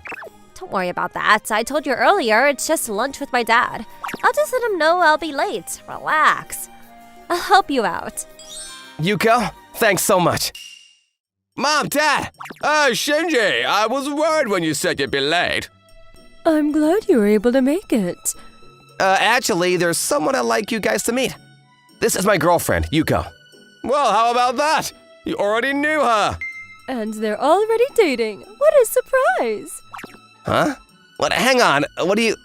D: Don't worry about that. I told you earlier, it's just lunch with my dad. I'll just let him know I'll be late. Relax. I'll help you out.
C: Yuko, thanks so much. Mom, Dad!
E: Shinji, I was worried when you said you'd be late.
D: I'm glad you were able to make it.
C: Actually, there's someone I'd like you guys to meet. This is my girlfriend, Yuko.
E: Well, how about that? You already knew her.
D: And they're already dating. What a surprise!
C: Huh? What? Hang on. What do you...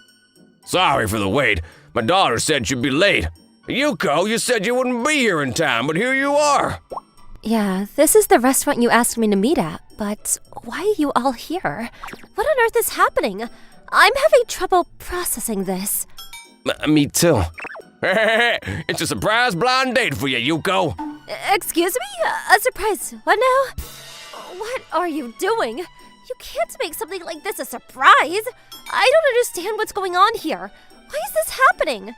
E: Sorry for the wait. My daughter said she'd be late. Yuko, you said you wouldn't be here in time, but here you are.
D: Yeah, this is the restaurant you asked me to meet at, but why are you all here? What on earth is happening? I'm having trouble processing this.
C: Me too.
E: It's a surprise blind date for you, Yuko.
D: Excuse me? A surprise? What now? What are you doing? You can't make something like this a surprise. I don't understand what's going on here. Why is this happening?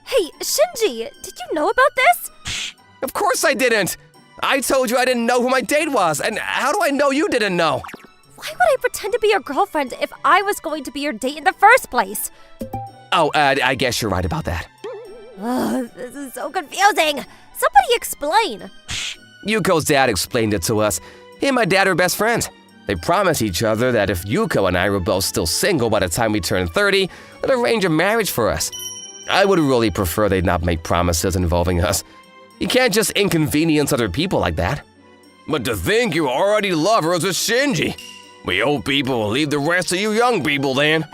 D: Hey, Shinji, did you know about this?
C: Of course I didn't. I told you I didn't know who my date was, and how do I know you didn't know?
D: Why would I pretend to be your girlfriend if I was going to be your date in the first place?
C: Oh, I guess you're right about that.
D: Ugh, this is so confusing. Somebody explain.
C: Yuko's dad explained it to us. He and my dad are best friends. They promised each other that if Yuko and I were both still single by the time we turned 30, they'd arrange a marriage for us. I would really prefer they not make promises involving us. You can't just inconvenience other people like that.
E: But to think you already lovers with Shinji. We old people will leave the rest of you young people then.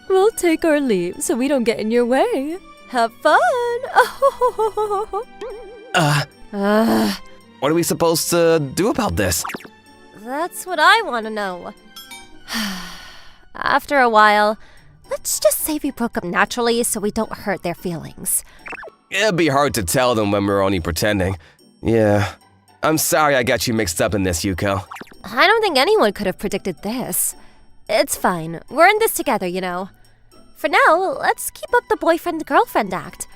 D: We'll take our leave so we don't get in your way. Have fun.
C: What are we supposed to do about this?
D: That's what I want to know. After a while, let's just say we broke up naturally so we don't hurt their feelings.
C: It'd be hard to tell them when we're only pretending. Yeah. I'm sorry I got you mixed up in this, Yuko.
D: I don't think anyone could have predicted this. It's fine. We're in this together, you know. For now, let's keep up the boyfriend-girlfriend act.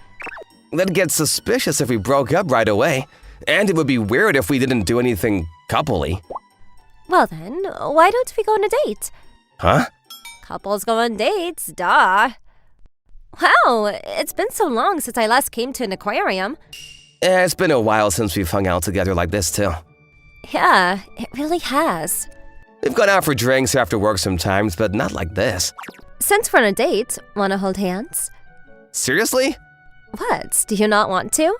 C: That'd get suspicious if we broke up right away. And it would be weird if we didn't do anything coupley.
D: Well then, why don't we go on a date?
C: Huh?
D: Couples go on dates, duh. Wow, it's been so long since I last came to an aquarium.
C: It's been a while since we've hung out together like this, too.
D: Yeah, it really has.
C: We've gone out for drinks after work sometimes, but not like this.
D: Since we're on a date, wanna hold hands?
C: Seriously?
D: What, do you not want to?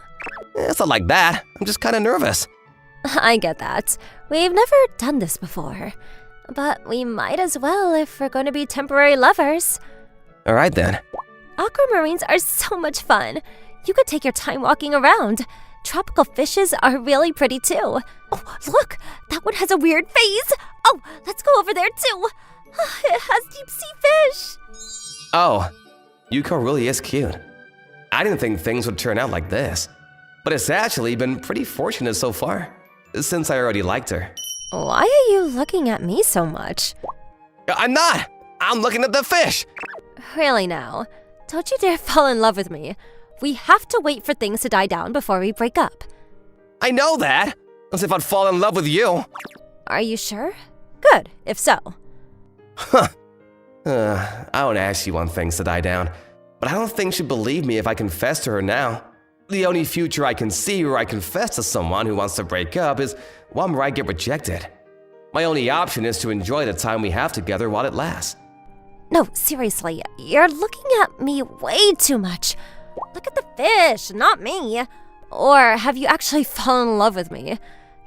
C: It's not like that. I'm just kind of nervous.
D: I get that. We've never done this before. But we might as well if we're going to be temporary lovers.
C: All right, then.
D: Aquamarines are so much fun. You could take your time walking around. Tropical fishes are really pretty too. Oh, look! That one has a weird face! Oh, let's go over there too! It has deep sea fish!
C: Oh, Yuko really is cute. I didn't think things would turn out like this. But it's actually been pretty fortunate so far, since I already liked her.
D: Why are you looking at me so much?
C: I'm not! I'm looking at the fish!
D: Really now? Don't you dare fall in love with me. We have to wait for things to die down before we break up.
C: I know that! As if I'd fall in love with you.
D: Are you sure? Good, if so.
C: Huh. I don't actually want things to die down, but I don't think she'd believe me if I confess to her now. The only future I can see where I confess to someone who wants to break up is one where I get rejected. My only option is to enjoy the time we have together while it lasts.
D: No, seriously, you're looking at me way too much. Look at the fish, not me. Or have you actually fallen in love with me?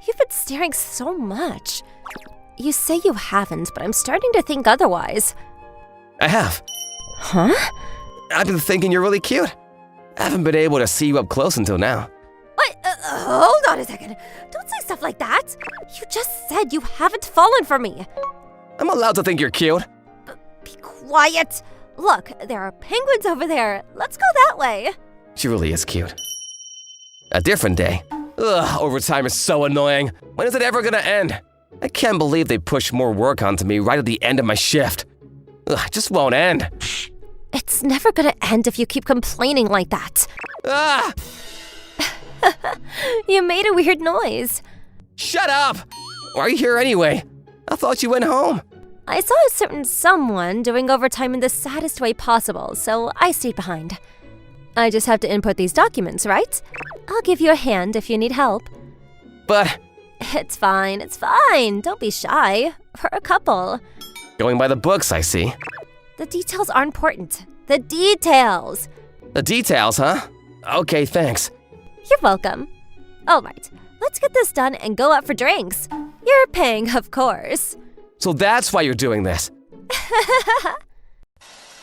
D: You've been staring so much. You say you haven't, but I'm starting to think otherwise.
C: I have.
D: Huh?
C: I've been thinking you're really cute. I haven't been able to see you up close until now.
D: What? Hold on a second. Don't say stuff like that. You just said you haven't fallen for me.
C: I'm allowed to think you're cute.
D: Be quiet. Look, there are penguins over there. Let's go that way.
C: She really is cute. A different day. Ugh, overtime is so annoying. When is it ever gonna end? I can't believe they pushed more work onto me right at the end of my shift. Ugh, it just won't end.
D: It's never gonna end if you keep complaining like that.
C: Ah!
D: You made a weird noise.
C: Shut up! Why are you here anyway? I thought you went home.
D: I saw a certain someone doing overtime in the saddest way possible, so I stayed behind. I just have to input these documents, right? I'll give you a hand if you need help.
C: But
D: It's fine, it's fine. Don't be shy. We're a couple.
C: going by the books, I see.
D: The details are important. The details.
C: The details, huh? Okay, thanks.
D: You're welcome. All right, let's get this done and go out for drinks. You're paying, of course.
C: So that's why you're doing this.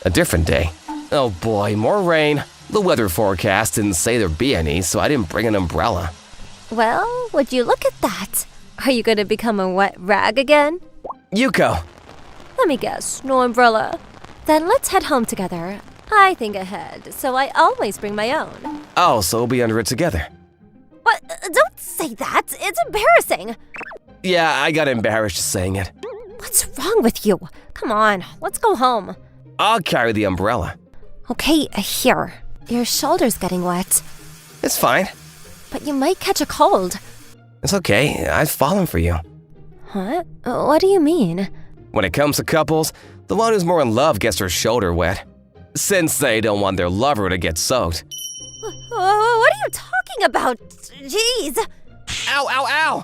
C: A different day. Oh boy, more rain. The weather forecast didn't say there'd be any, so I didn't bring an umbrella.
D: Well, would you look at that? Are you gonna become a wet rag again?
C: Yuko!
D: Let me guess, no umbrella. Then let's head home together. I think ahead, so I always bring my own.
C: Oh, so we'll be under it together.
D: What? Don't say that. It's embarrassing.
C: Yeah, I got embarrassed just saying it.
D: What's wrong with you? Come on, let's go home.
C: I'll carry the umbrella.
D: Okay, here. Your shoulder's getting wet,
C: It's fine.
D: but you might catch a cold.
C: It's okay. I've fallen for you.
D: Huh? What do you mean?
C: When it comes to couples, the one who's more in love gets her shoulder wet. Since they don't want their lover to get soaked.
D: What are you talking about? Jeez.
C: Ow, ow, ow!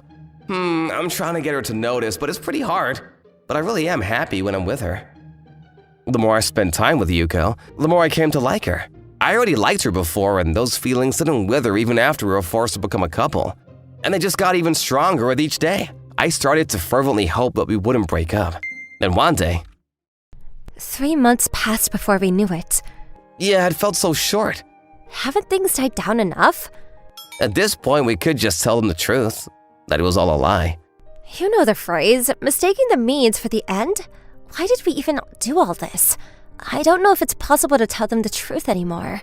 C: I'm trying to get her to notice, but it's pretty hard. But I really am happy when I'm with her. The more I spend time with Yuko, the more I came to like her. I already liked her before, and those feelings didn't wither even after we were forced to become a couple. And they just got even stronger with each day. I started to fervently hope that we wouldn't break up. And one day,
D: 3 months passed before we knew it.
C: yeah, it felt so short.
D: Haven't things died down enough?
C: At this point, we could just tell them the truth, that it was all a lie.
D: You know the phrase, mistaking the means for the end? Why did we even do all this? I don't know if it's possible to tell them the truth anymore.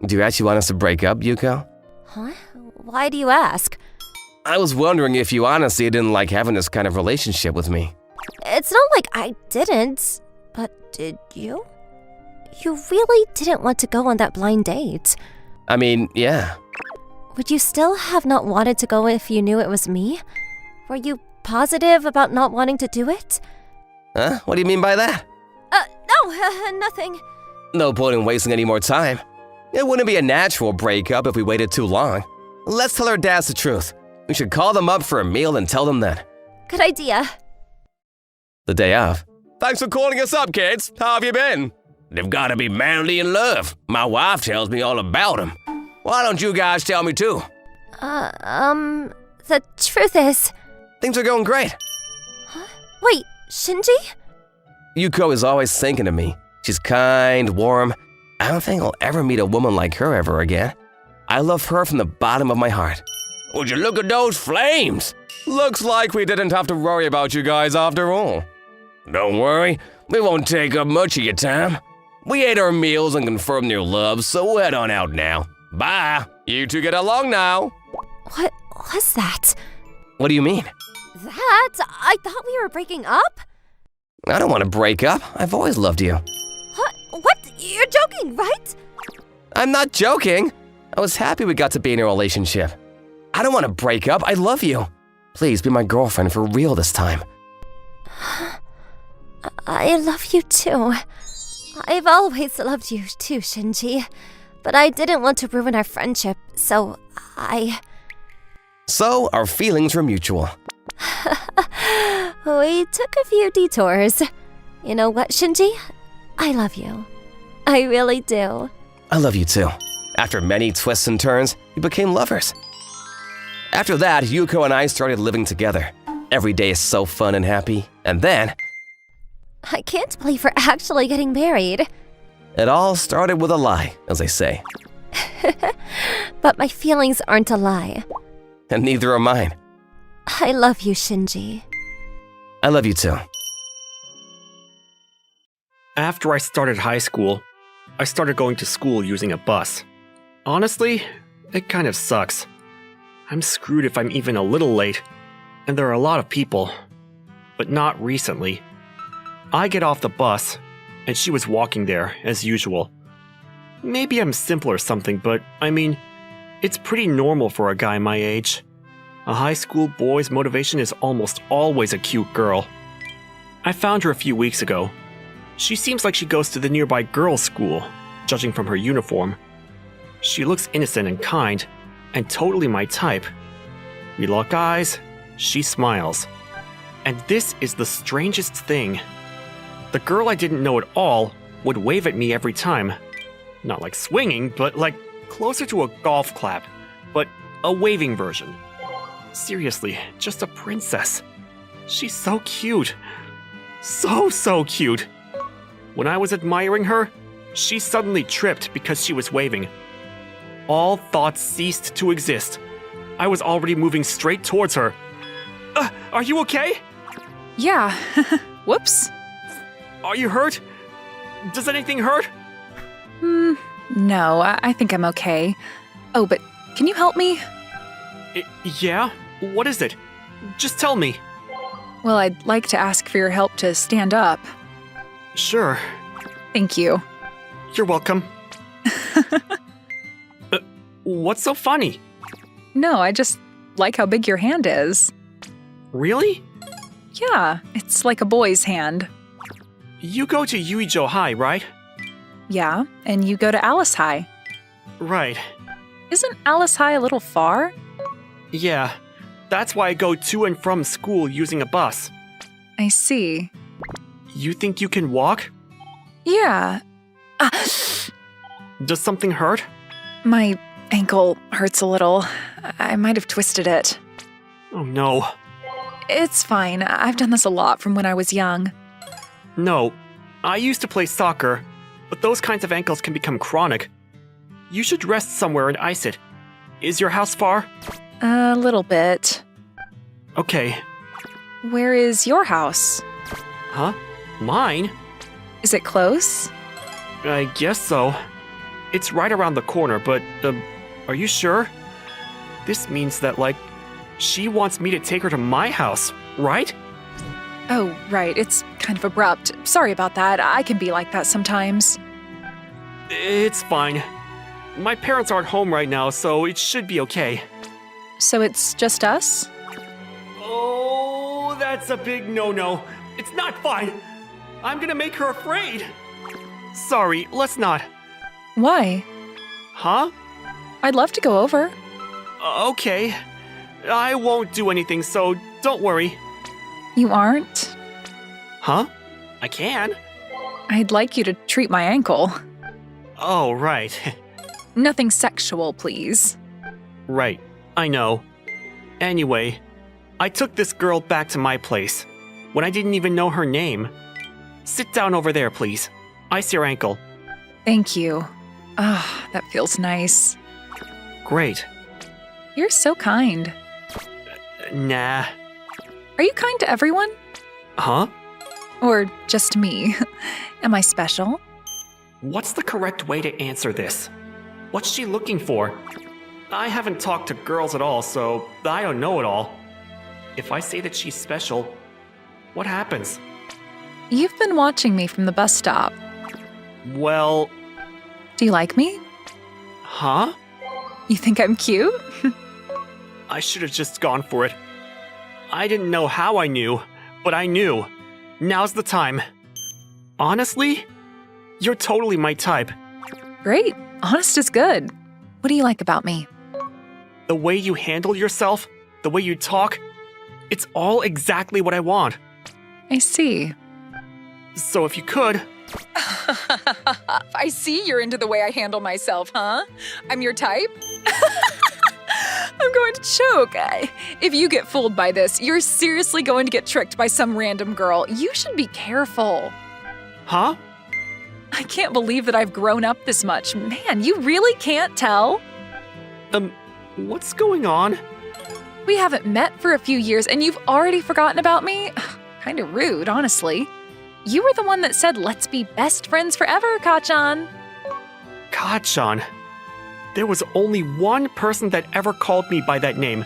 C: Do you actually want us to break up, Yuko?
D: Huh? Why do you ask?
C: I was wondering if you honestly didn't like having this kind of relationship with me.
D: It's not like I didn't, but did you? You really didn't want to go on that blind date.
C: I mean, yeah.
D: Would you still have not wanted to go if you knew it was me? Were you positive about not wanting to do it?
C: Huh? What do you mean by that?
D: No, nothing.
C: No point in wasting any more time. It wouldn't be a natural breakup if we waited too long. Let's tell our dads the truth. We should call them up for a meal and tell them that.
D: Good idea.
C: The day of. Thanks for calling us up, kids. How have you been?
E: They've got to be madly in love. My wife tells me all about them. Why don't you guys tell me too?
D: The truth is...
C: Things are going great.
D: Wait, Shinji?
C: Yuko is always thinking of me. She's kind, warm. I don't think I'll ever meet a woman like her ever again. I love her from the bottom of my heart.
E: Would you look at those flames?
C: Looks like we didn't have to worry about you guys after all.
E: Don't worry, we won't take up much of your time. We ate our meals and confirmed your love, so we'll head on out now. Bye.
C: You two get along now.
D: What was that?
C: What do you mean?
D: That? I thought we were breaking up?
C: I don't want to break up. I've always loved you.
D: What? You're joking, right?
C: I'm not joking. I was happy we got to be in a relationship. I don't want to break up. I love you. Please be my girlfriend for real this time.
D: I love you too. I've always loved you too, Shinji. But I didn't want to ruin our friendship, so
C: So, our feelings were mutual.
D: We took a few detours. You know what, Shinji? I love you. I really do.
C: I love you too. After many twists and turns, we became lovers. After that, Yuko and I started living together. Every day is so fun and happy. And then,
D: I can't believe we're actually getting married.
C: it all started with a lie, as they say.
D: But my feelings aren't a lie.
C: And neither are mine.
D: I love you, Shinji.
C: I love you too.
A: After I started high school, I started going to school using a bus. Honestly, it kind of sucks. I'm screwed if I'm even a little late, and there are a lot of people. But not recently. I get off the bus, and she was walking there, as usual. Maybe I'm simple or something, but I mean, it's pretty normal for a guy my age. A high school boy's motivation is almost always a cute girl. I found her a few weeks ago. She seems like she goes to the nearby girls' school, judging from her uniform. She looks innocent and kind, and totally my type. We lock eyes, she smiles. And this is the strangest thing. The girl I didn't know at all would wave at me every time. Not like swinging, but like closer to a golf clap, but a waving version. Seriously, just a princess. She's so cute. So cute. When I was admiring her, she suddenly tripped because she was waving. All thoughts ceased to exist. I was already moving straight towards her. Are you okay?
B: Yeah. Whoops.
A: Are you hurt? Does anything hurt?
B: No, I think I'm okay. Oh, but can you help me?
A: Yeah? What is it? Just tell me.
B: Well, I'd like to ask for your help to stand up.
A: Sure.
B: Thank you.
A: You're welcome. What's so funny?
B: No, I just like how big your hand is.
A: Really?
B: Yeah, it's like a boy's hand.
A: You go to Yuijo High, right?
B: Yeah, and you go to Alice High.
A: Right.
B: Isn't Alice High a little far?
A: Yeah. That's why I go to and from school using a bus.
B: I see.
A: You think you can walk?
B: Yeah.
A: Does something hurt?
B: My ankle hurts a little. I might have twisted it.
A: Oh no.
B: It's fine. I've done this a lot from when I was young.
A: No. I used to play soccer, but those kinds of ankles can become chronic. You should rest somewhere and ice it. Is your house far?
B: A little bit.
A: Okay.
B: Where is your house?
A: Huh? Mine?
B: Is it close?
A: I guess so. It's right around the corner, but, are you sure? This means that, like, she wants me to take her to my house, right?
B: Oh, right. It's kind of abrupt. Sorry about that. I can be like that sometimes.
A: It's fine. My parents aren't home right now, so it should be okay.
B: So it's just us?
A: Oh, that's a big no-no. It's not fine. I'm gonna make her afraid. Sorry, let's not.
B: Why?
A: Huh?
B: I'd love to go over.
A: Okay. I won't do anything, so don't worry.
B: You aren't?
A: Huh? I can.
B: I'd like you to treat my ankle.
A: Oh, right.
B: Nothing sexual, please.
A: Right. I know. Anyway, I took this girl back to my place when I didn't even know her name. Sit down over there, please. Ice your ankle.
B: Thank you. Ah, that feels nice.
A: Great.
B: You're so kind.
A: Nah.
B: Are you kind to everyone?
A: Huh?
B: Or just me? Am I special?
A: What's the correct way to answer this? What's she looking for? I haven't talked to girls at all, so I don't know it all. If I say that she's special, what happens?
B: You've been watching me from the bus stop.
A: Well,
B: Do you like me?
A: huh?
B: You think I'm cute?
A: I should have just gone for it. I didn't know how I knew, but I knew. Now's the time. Honestly, you're totally my type.
B: Great. Honest is good. What do you like about me?
A: The way you handle yourself, the way you talk, it's all exactly what I want.
B: I see.
A: So if you could,
B: I see you're into the way I handle myself, huh? I'm your type? I'm going to choke. If you get fooled by this, you're seriously going to get tricked by some random girl. You should be careful.
A: huh?
B: I can't believe that I've grown up this much. Man, you really can't tell?
A: What's going on?
B: We haven't met for a few years and you've already forgotten about me? Kind of rude, honestly. You were the one that said, let's be best friends forever, Kachan.
A: Kachan. There was only one person that ever called me by that name.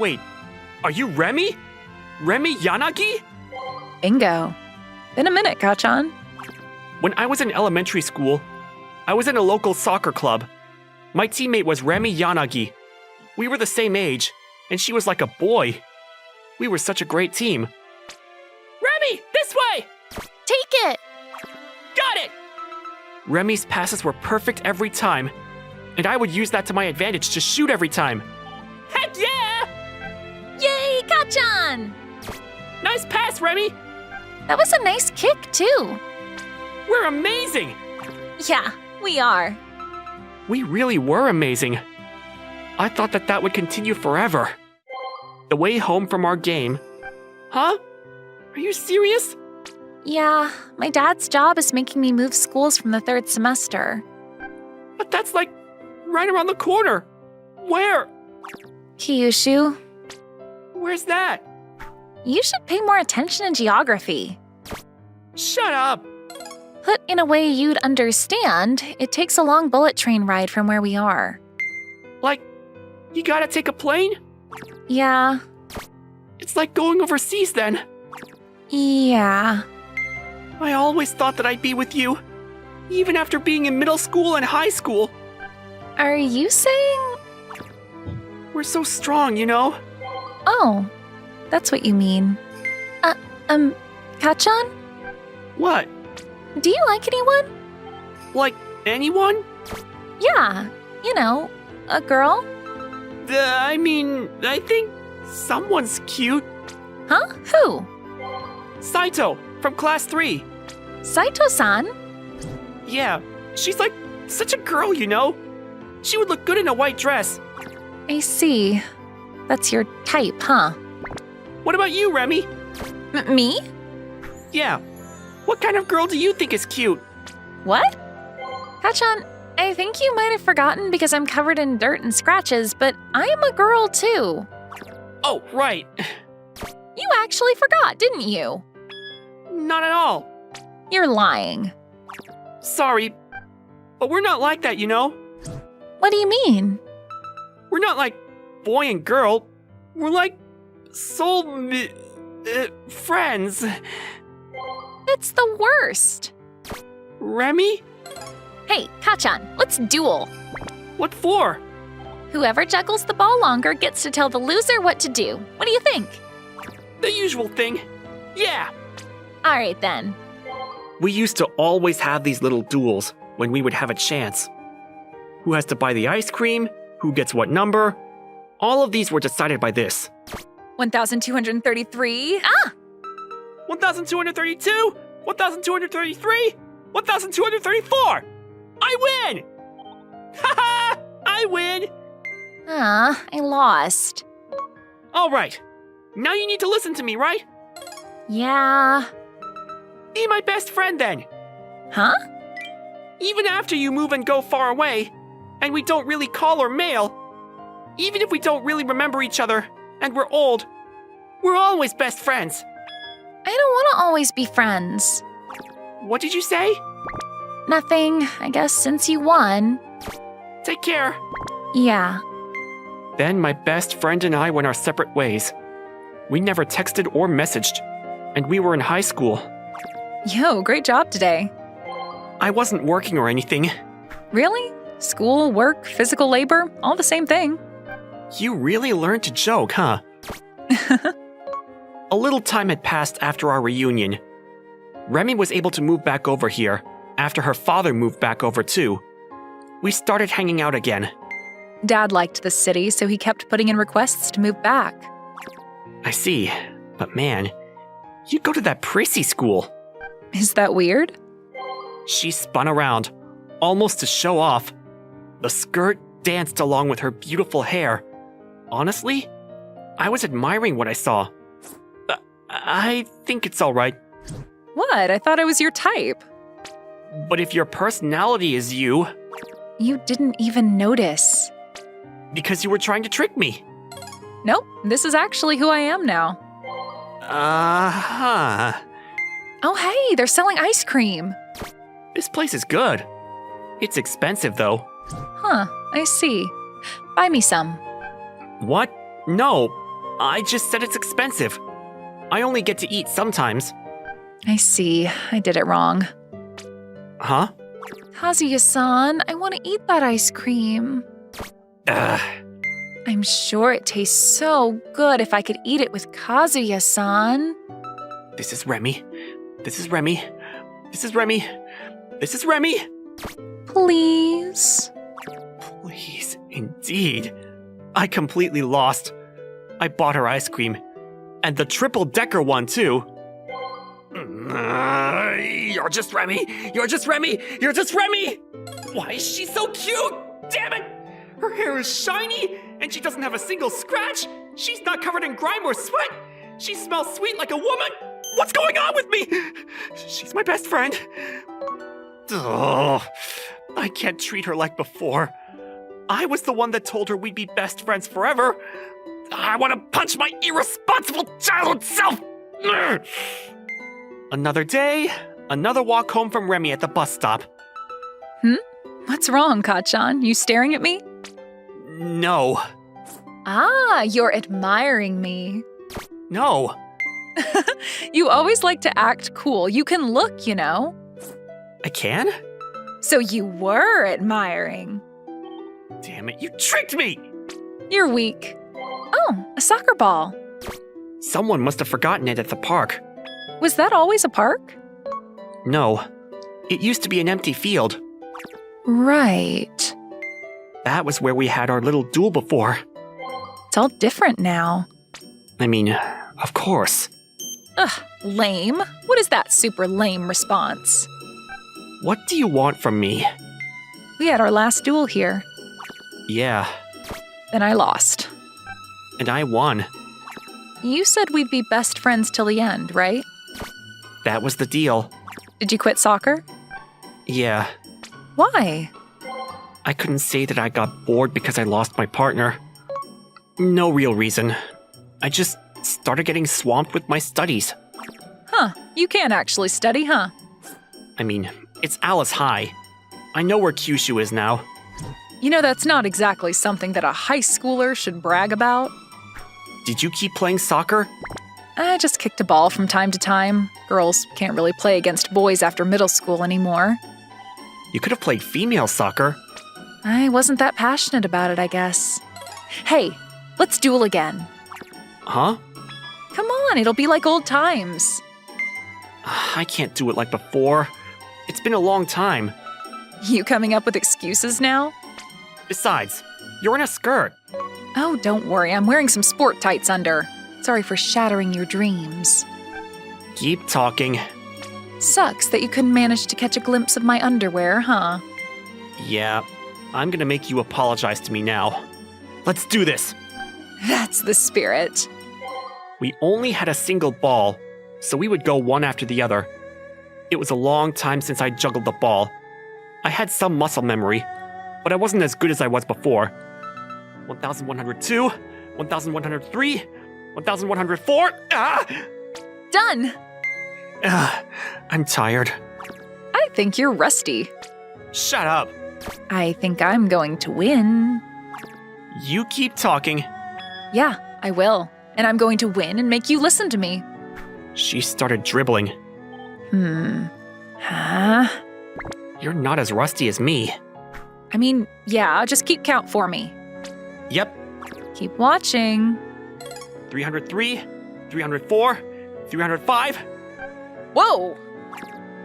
A: Wait, are you Remy? Remy Yanagi?
B: Bingo. Been a minute, Kachan.
A: When I was in elementary school, I was in a local soccer club. My teammate was Remy Yanagi. We were the same age, and she was like a boy. We were such a great team. Remy, this way!
B: Take it!
A: Got it! Remy's passes were perfect every time, and I would use that to my advantage to shoot every time. Heck yeah!
B: Yay, Kachan!
A: Nice pass, Remy!
B: That was a nice kick, too.
A: We're amazing!
B: Yeah, we are.
A: We really were amazing. I thought that would continue forever. The way home from our game. Huh? Are you serious?
B: Yeah, my dad's job is making me move schools from the 3rd semester.
A: But that's like right around the corner. Where?
B: Kyushu,
A: Where's that?
B: you should pay more attention in geography.
A: Shut up!
B: Put in a way you'd understand, it takes a long bullet train ride from where we are.
A: Like, you gotta take a plane?
B: Yeah,
A: It's like going overseas then.
B: yeah.
A: I always thought that I'd be with you, even after being in middle school and high school.
B: Are you saying?
A: We're so strong, you know?
B: Oh, that's what you mean. Kachan?
A: What?
B: Do you like anyone?
A: Like anyone?
B: Yeah, you know, a girl.
A: I think someone's cute.
B: Huh? Who?
A: Saito, from class 3.
B: Saito-san?
A: Yeah, she's like such a girl, you know? She would look good in a white dress.
B: I see. That's your type, huh?
A: What about you, Remy?
B: Me?
A: Yeah. What kind of girl do you think is cute?
B: What? Kachan, I think you might have forgotten because I'm covered in dirt and scratches, but I am a girl too.
A: Oh, right.
B: You actually forgot, didn't you?
A: Not at all.
B: You're lying.
A: Sorry, but we're not like that, you know?
B: What do you mean?
A: We're not like boy and girl. We're like friends.
B: That's the worst.
A: Remy?
B: Hey, Kachan, let's duel.
A: What for?
B: Whoever juggles the ball longer gets to tell the loser what to do. What do you think?
A: The usual thing. Yeah.
B: All right, then.
A: We used to always have these little duels when we would have a chance. Who has to buy the ice cream? Who gets what number? All of these were decided by this.
B: 1,233. Ah!
A: 1,232? 1,233? 1,234! I win! Haha! I win!
B: I lost.
A: All right. Now you need to listen to me, right?
B: Yeah.
A: Be my best friend then.
B: Huh?
A: Even after you move and go far away, and we don't really call or mail, even if we don't really remember each other, and we're old, we're always best friends.
B: I don't want to always be friends.
A: What did you say?
B: Nothing, I guess, since you won.
A: Take care.
B: Yeah.
A: Then my best friend and I went our separate ways. We never texted or messaged, and we were in high school.
B: Yo, great job today.
A: I wasn't working or anything.
B: Really? School, work, physical labor, all the same thing.
A: You really learned to joke, huh? A little time had passed after our reunion. Remy was able to move back over here after her father moved back over too. We started hanging out again.
B: Dad liked the city, so he kept putting in requests to move back.
A: I see, but man, you go to that prissy school.
B: Is that weird?
A: She spun around, almost to show off. The skirt danced along with her beautiful hair. Honestly, I was admiring what I saw. I think it's all right.
B: What? I thought I was your type.
A: But if your personality is you,
B: You didn't even notice.
A: because you were trying to trick me.
B: Nope, this is actually who I am now.
A: Uh-huh.
B: Oh, hey, they're selling ice cream.
A: This place is good. It's expensive, though.
B: Huh, I see. Buy me some.
A: What? No, I just said it's expensive. I only get to eat sometimes.
B: I see. I did it wrong.
A: Huh?
B: Kazuya-san, I want to eat that ice cream.
A: Ugh.
B: I'm sure it tastes so good if I could eat it with Kazuya-san.
A: This is Remy. This is Remy. This is Remy. This is Remy.
B: Please.
A: Please, indeed. I completely lost. I bought her ice cream. And the triple-decker one, too. You're just Remy. You're just Remy. You're just Remy. Why is she so cute? Damn it. Her hair is shiny, and she doesn't have a single scratch. She's not covered in grime or sweat. She smells sweet like a woman. What's going on with me? She's my best friend. Ugh. I can't treat her like before. I was the one that told her we'd be best friends forever. I want to punch my irresponsible childhood self. Ugh. Another day, another walk home from Remy at the bus stop.
B: What's wrong, Kachan? You staring at me?
A: No.
B: Ah, you're admiring me.
A: No.
B: You always like to act cool. You can look, you know.
A: I can?
B: So you were admiring.
A: Damn it, you tricked me!
B: You're weak. Oh, a soccer ball.
A: Someone must have forgotten it at the park.
B: Was that always a park?
A: No. It used to be an empty field.
B: Right.
A: That was where we had our little duel before.
B: It's all different now.
A: I mean, of course.
B: Ugh, lame. What is that super lame response?
A: What do you want from me?
B: We had our last duel here.
A: Yeah,
B: Then I lost.
A: and I won.
B: You said we'd be best friends till the end, right?
A: That was the deal.
B: Did you quit soccer?
A: Yeah,
B: Why?
A: I couldn't say that I got bored because I lost my partner. No real reason. I just started getting swamped with my studies.
B: Huh, you can actually study, huh?
A: I mean, it's Alice High. I know where Kyushu is now.
B: You know, that's not exactly something that a high schooler should brag about.
A: Did you keep playing soccer?
B: I just kicked a ball from time to time. Girls can't really play against boys after middle school anymore.
A: You could have played female soccer.
B: I wasn't that passionate about it, I guess. Hey, let's duel again.
A: Huh?
B: Come on, it'll be like old times.
A: I can't do it like before. It's been a long time.
B: You coming up with excuses now?
A: Besides, you're in a skirt.
B: Oh, don't worry, I'm wearing some sport tights under. Sorry for shattering your dreams.
A: Keep talking.
B: Sucks that you couldn't manage to catch a glimpse of my underwear, huh?
A: Yeah, I'm gonna make you apologize to me now. Let's do this.
B: That's the spirit.
A: We only had a single ball, so we would go one after the other. It was a long time since I juggled the ball. I had some muscle memory, but I wasn't as good as I was before. 1102, 1103, 1104. Ah!
B: Done!
A: I'm tired.
B: I think you're rusty.
A: Shut up.
B: I think I'm going to win.
A: You keep talking.
B: Yeah, I will. And I'm going to win and make you listen to me.
A: She started dribbling.
B: Huh?
A: You're not as rusty as me.
B: I mean, yeah, just keep count for me.
A: Yep.
B: Keep watching.
A: 303, 304, 305.
B: Whoa!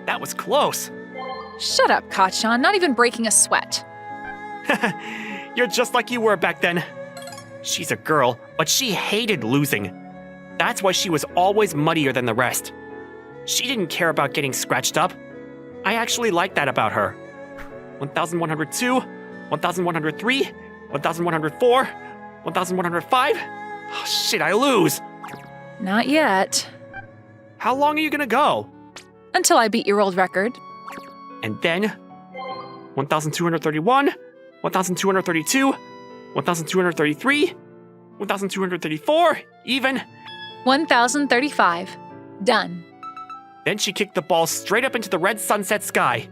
A: That was close.
B: Shut up, Kachan, not even breaking a sweat.
A: You're just like you were back then. She's a girl, but she hated losing. That's why she was always muddier than the rest. She didn't care about getting scratched up. I actually like that about her. 1102, 1103, 1104, 1105. Oh, shit, I lose.
B: Not yet.
A: How long are you gonna go?
B: Until I beat your old record.
A: And then 1231, 1232, 1233, 1234, even
B: 1035. Done.
A: Then she kicked the ball straight up into the red sunset sky.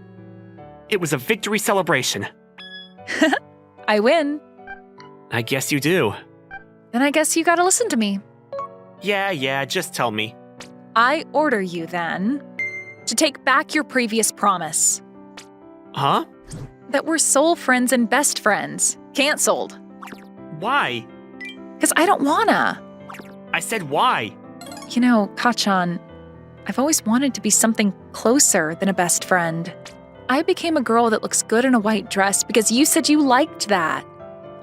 A: It was a victory celebration.
B: I win.
A: I guess you do.
B: Then I guess you gotta listen to me.
A: Yeah, just tell me.
B: I order you then to take back your previous promise.
A: Huh?
B: That we're soul friends and best friends. Canceled.
A: Why?
B: Because I don't wanna.
A: I said why?
B: You know, Kachan, I've always wanted to be something closer than a best friend. I became a girl that looks good in a white dress because you said you liked that.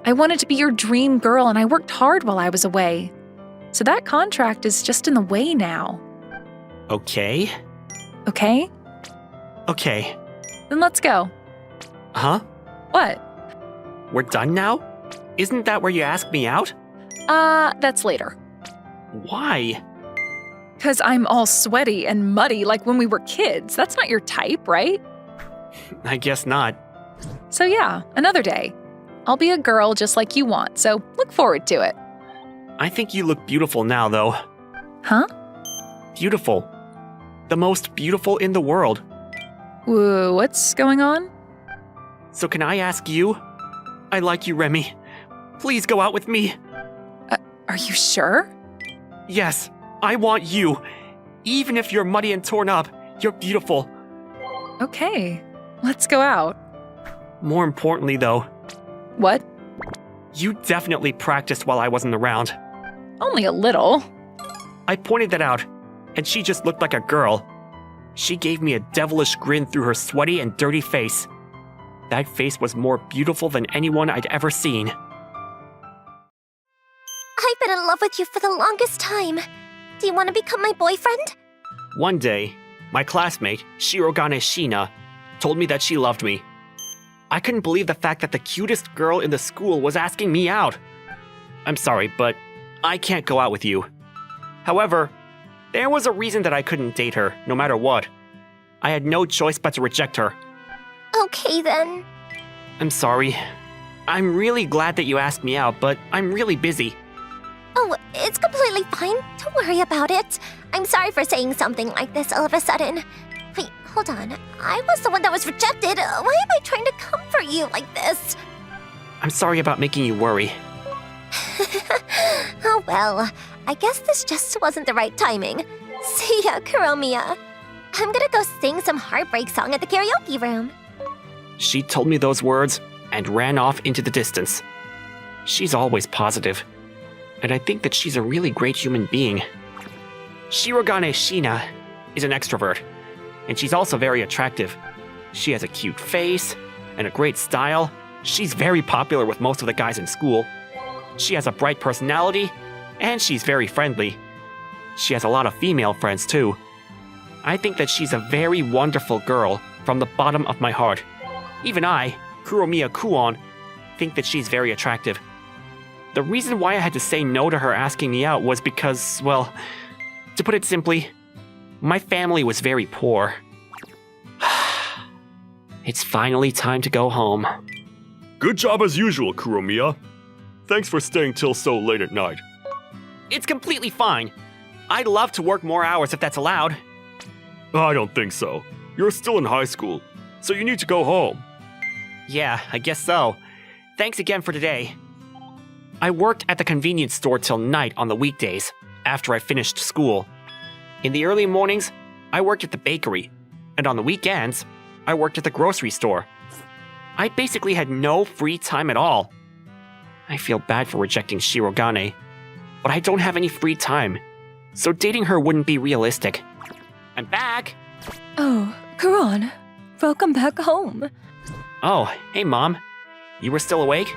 B: I wanted to be your dream girl and I worked hard while I was away. So that contract is just in the way now.
A: Okay.
B: Okay?
A: Okay.
B: Then let's go.
A: Huh?
B: What?
A: We're done now? Isn't that where you asked me out?
B: That's later.
A: Why?
B: 'Cause I'm all sweaty and muddy like when we were kids. That's not your type, right?
A: I guess not.
B: So yeah, another day. I'll be a girl just like you want, so look forward to it.
A: I think you look beautiful now, though.
B: Huh?
A: Beautiful. The most beautiful in the world.
B: Whoa, what's going on?
A: So can I ask you? I like you, Remy. Please go out with me.
B: Are you sure?
A: Yes, I want you. Even if you're muddy and torn up, you're beautiful.
B: Okay, let's go out.
A: More importantly, though,
B: What?
A: you definitely practiced while I wasn't around.
B: Only a little.
A: I pointed that out, and she just looked like a girl. She gave me a devilish grin through her sweaty and dirty face. That face was more beautiful than anyone I'd ever seen.
D: I've been in love with you for the longest time. Do you want to become my boyfriend?
A: One day, my classmate, Shirogane Shina, told me that she loved me. I couldn't believe the fact that the cutest girl in the school was asking me out. I'm sorry, but I can't go out with you. However, there was a reason that I couldn't date her, no matter what. I had no choice but to reject her.
D: Okay then.
A: I'm sorry. I'm really glad that you asked me out, but I'm really busy.
D: Oh, it's completely fine. Don't worry about it. I'm sorry for saying something like this all of a sudden. Wait, hold on. I was the one that was rejected. Why am I trying to comfort you like this?
A: I'm sorry about making you worry.
D: Oh well, I guess this just wasn't the right timing. See ya, Kuromiya. I'm gonna go sing some heartbreak song at the karaoke room.
A: She told me those words and ran off into the distance. She's always positive, and I think that she's a really great human being. Shirogane Shina is an extrovert, and she's also very attractive. She has a cute face and a great style. She's very popular with most of the guys in school. She has a bright personality, and she's very friendly. She has a lot of female friends too. I think that she's a very wonderful girl from the bottom of my heart. Even I, Kuromiya Kuon, think that she's very attractive. The reason why I had to say no to her asking me out was because, well, to put it simply, my family was very poor. It's finally time to go home.
F: Good job as usual, Kuromiya. Thanks for staying till so late at night.
A: It's completely fine. I'd love to work more hours if that's allowed.
F: I don't think so. You're still in high school, so you need to go home.
A: Yeah, I guess so. Thanks again for today. I worked at the convenience store till night on the weekdays, after I finished school. In the early mornings, I worked at the bakery, and on the weekends, I worked at the grocery store. I basically had no free time at all. I feel bad for rejecting Shirogane, but I don't have any free time, so dating her wouldn't be realistic. I'm back!
G: Oh, Kuron, welcome back home.
A: Oh, hey Mom. You were still awake?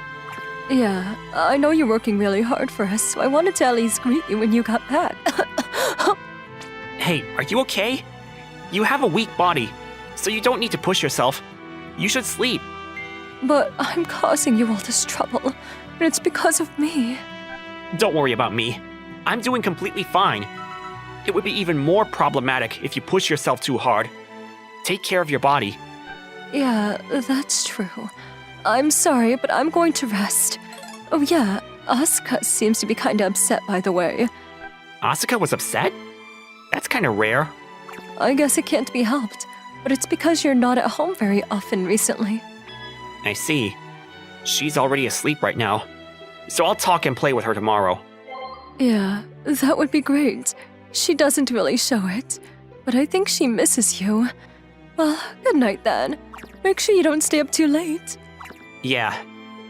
G: Yeah, I know you're working really hard for us, so I wanted to at least greet you when you got back.
A: Hey, are you okay? You have a weak body, so you don't need to push yourself. You should sleep.
G: But I'm causing you all this trouble, and it's because of me.
A: Don't worry about me. I'm doing completely fine. It would be even more problematic if you push yourself too hard. Take care of your body.
G: Yeah, that's true. I'm sorry, but I'm going to rest. Oh yeah, Asuka seems to be kinda upset, by the way.
A: Asuka was upset? That's kinda rare.
G: I guess it can't be helped, but it's because you're not at home very often recently.
A: I see. She's already asleep right now. So I'll talk and play with her tomorrow.
G: Yeah, that would be great. She doesn't really show it, but I think she misses you. Well, good night then. Make sure you don't stay up too late.
A: Yeah,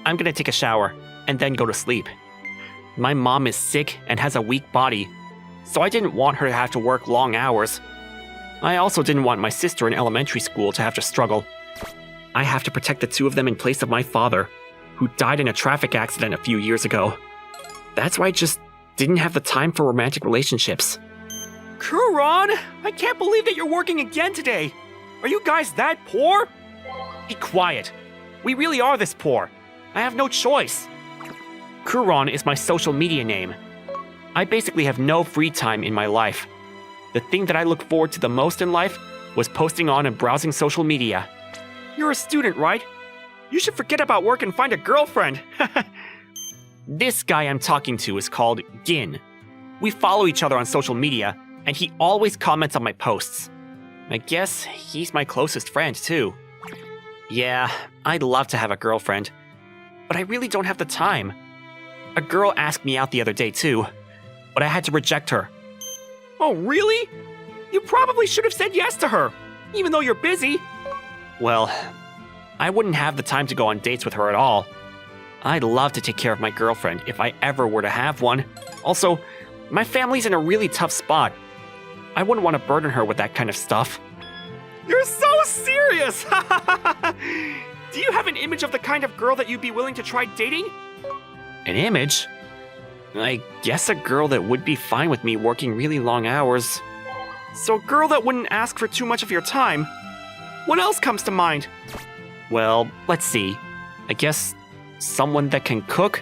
A: I'm gonna take a shower and then go to sleep. My mom is sick and has a weak body, so I didn't want her to have to work long hours. I also didn't want my sister in elementary school to have to struggle. I have to protect the two of them in place of my father, who died in a traffic accident a few years ago. That's why I just didn't have the time for romantic relationships. Kuron, I can't believe that you're working again today. Are you guys that poor? Be quiet. We really are this poor. I have no choice. Kuron is my social media name. I basically have no free time in my life. The thing that I look forward to the most in life was posting on and browsing social media. You're a student, right? You should forget about work and find a girlfriend. This guy I'm talking to is called Gin. We follow each other on social media, and he always comments on my posts. I guess he's my closest friend, too. Yeah, I'd love to have a girlfriend, but I really don't have the time. A girl asked me out the other day, too, but I had to reject her. Oh, really? You probably should have said yes to her, even though you're busy. Well, I wouldn't have the time to go on dates with her at all. I'd love to take care of my girlfriend if I ever were to have one. Also, my family's in a really tough spot. I wouldn't want to burden her with that kind of stuff. You're so serious! Do you have an image of the kind of girl that you'd be willing to try dating? An image? I guess a girl that would be fine with me working really long hours. So a girl that wouldn't ask for too much of your time. What else comes to mind? Well, let's see. I guess someone that can cook?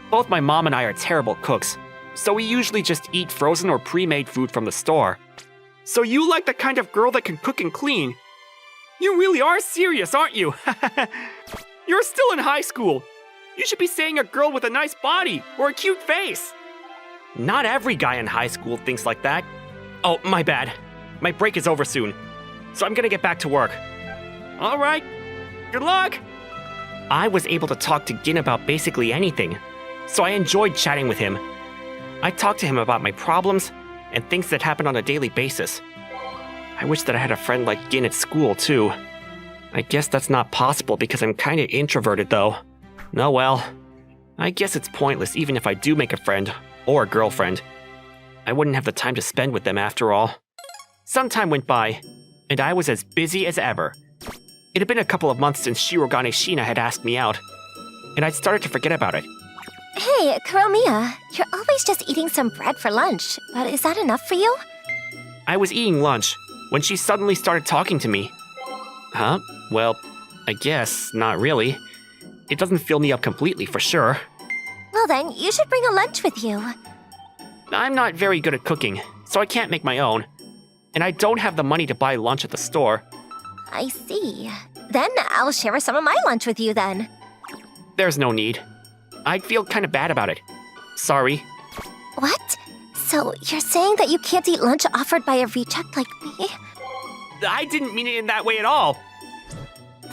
A: Both my mom and I are terrible cooks, so we usually just eat frozen or pre-made food from the store. So you like the kind of girl that can cook and clean? You really are serious, aren't you? You're still in high school. You should be saying a girl with a nice body or a cute face. Not every guy in high school thinks like that. Oh, my bad. My break is over soon, so I'm gonna get back to work. All right, good luck. I was able to talk to Gin about basically anything, so I enjoyed chatting with him. I talked to him about my problems and things that happen on a daily basis. I wish that I had a friend like Gin at school, too. I guess that's not possible because I'm kinda introverted, though. Oh well. I guess it's pointless even if I do make a friend, or a girlfriend. I wouldn't have the time to spend with them after all. Some time went by, and I was as busy as ever. It had been a couple of months since Shirogane Shina had asked me out, and I'd started to forget about it.
D: Hey, Kuromiya, you're always just eating some bread for lunch, but is that enough for you?
A: I was eating lunch when she suddenly started talking to me. Huh? Well, I guess not really. It doesn't fill me up completely, for sure.
D: Well then, you should bring a lunch with you.
A: I'm not very good at cooking, so I can't make my own. And I don't have the money to buy lunch at the store.
D: I see. Then I'll share some of my lunch with you then.
A: There's no need. I'd feel kind of bad about it. Sorry.
D: What? So you're saying that you can't eat lunch offered by a reject like me?
A: I didn't mean it in that way at all.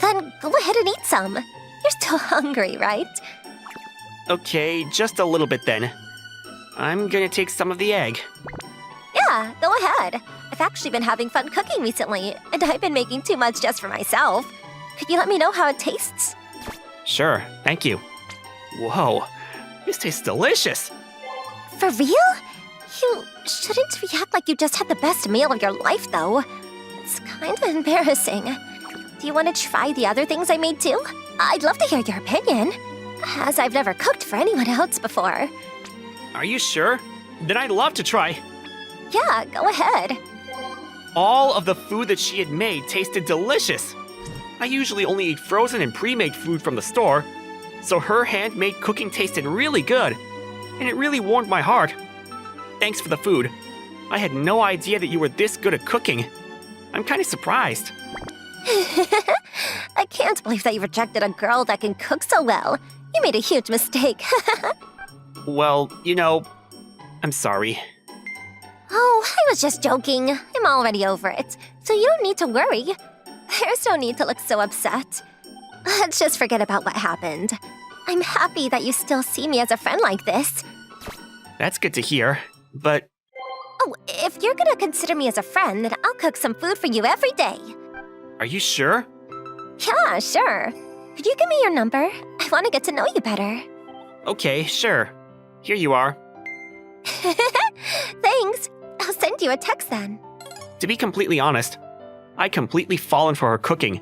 D: Then go ahead and eat some. You're still hungry, right?
A: Okay, just a little bit then. I'm gonna take some of the egg.
D: Yeah, go ahead. I've actually been having fun cooking recently, and I've been making too much just for myself. Could you let me know how it tastes?
A: Sure, thank you. Whoa, this tastes delicious.
D: For real? You shouldn't react like you just had the best meal of your life, though. It's kind of embarrassing. Do you want to try the other things I made too? I'd love to hear your opinion, as I've never cooked for anyone else before.
A: Are you sure? Then I'd love to try.
D: Yeah, go ahead.
A: All of the food that she had made tasted delicious. I usually only eat frozen and pre-made food from the store, so her handmade cooking tasted really good, and it really warmed my heart. Thanks for the food. I had no idea that you were this good at cooking. I'm kind of surprised.
D: I can't believe that you rejected a girl that can cook so well. You made a huge mistake.
A: Well, you know, I'm sorry.
D: Oh, I was just joking. I'm already over it, so you don't need to worry. There's no need to look so upset. Let's just forget about what happened. I'm happy that you still see me as a friend like this.
A: That's good to hear, but
D: Oh, if you're gonna consider me as a friend, then I'll cook some food for you every day.
A: are you sure?
D: Yeah, sure. Could you give me your number? I want to get to know you better.
A: Okay, sure. Here you are.
D: Thanks. I'll send you a text then.
A: To be completely honest, I'd completely fallen for her cooking.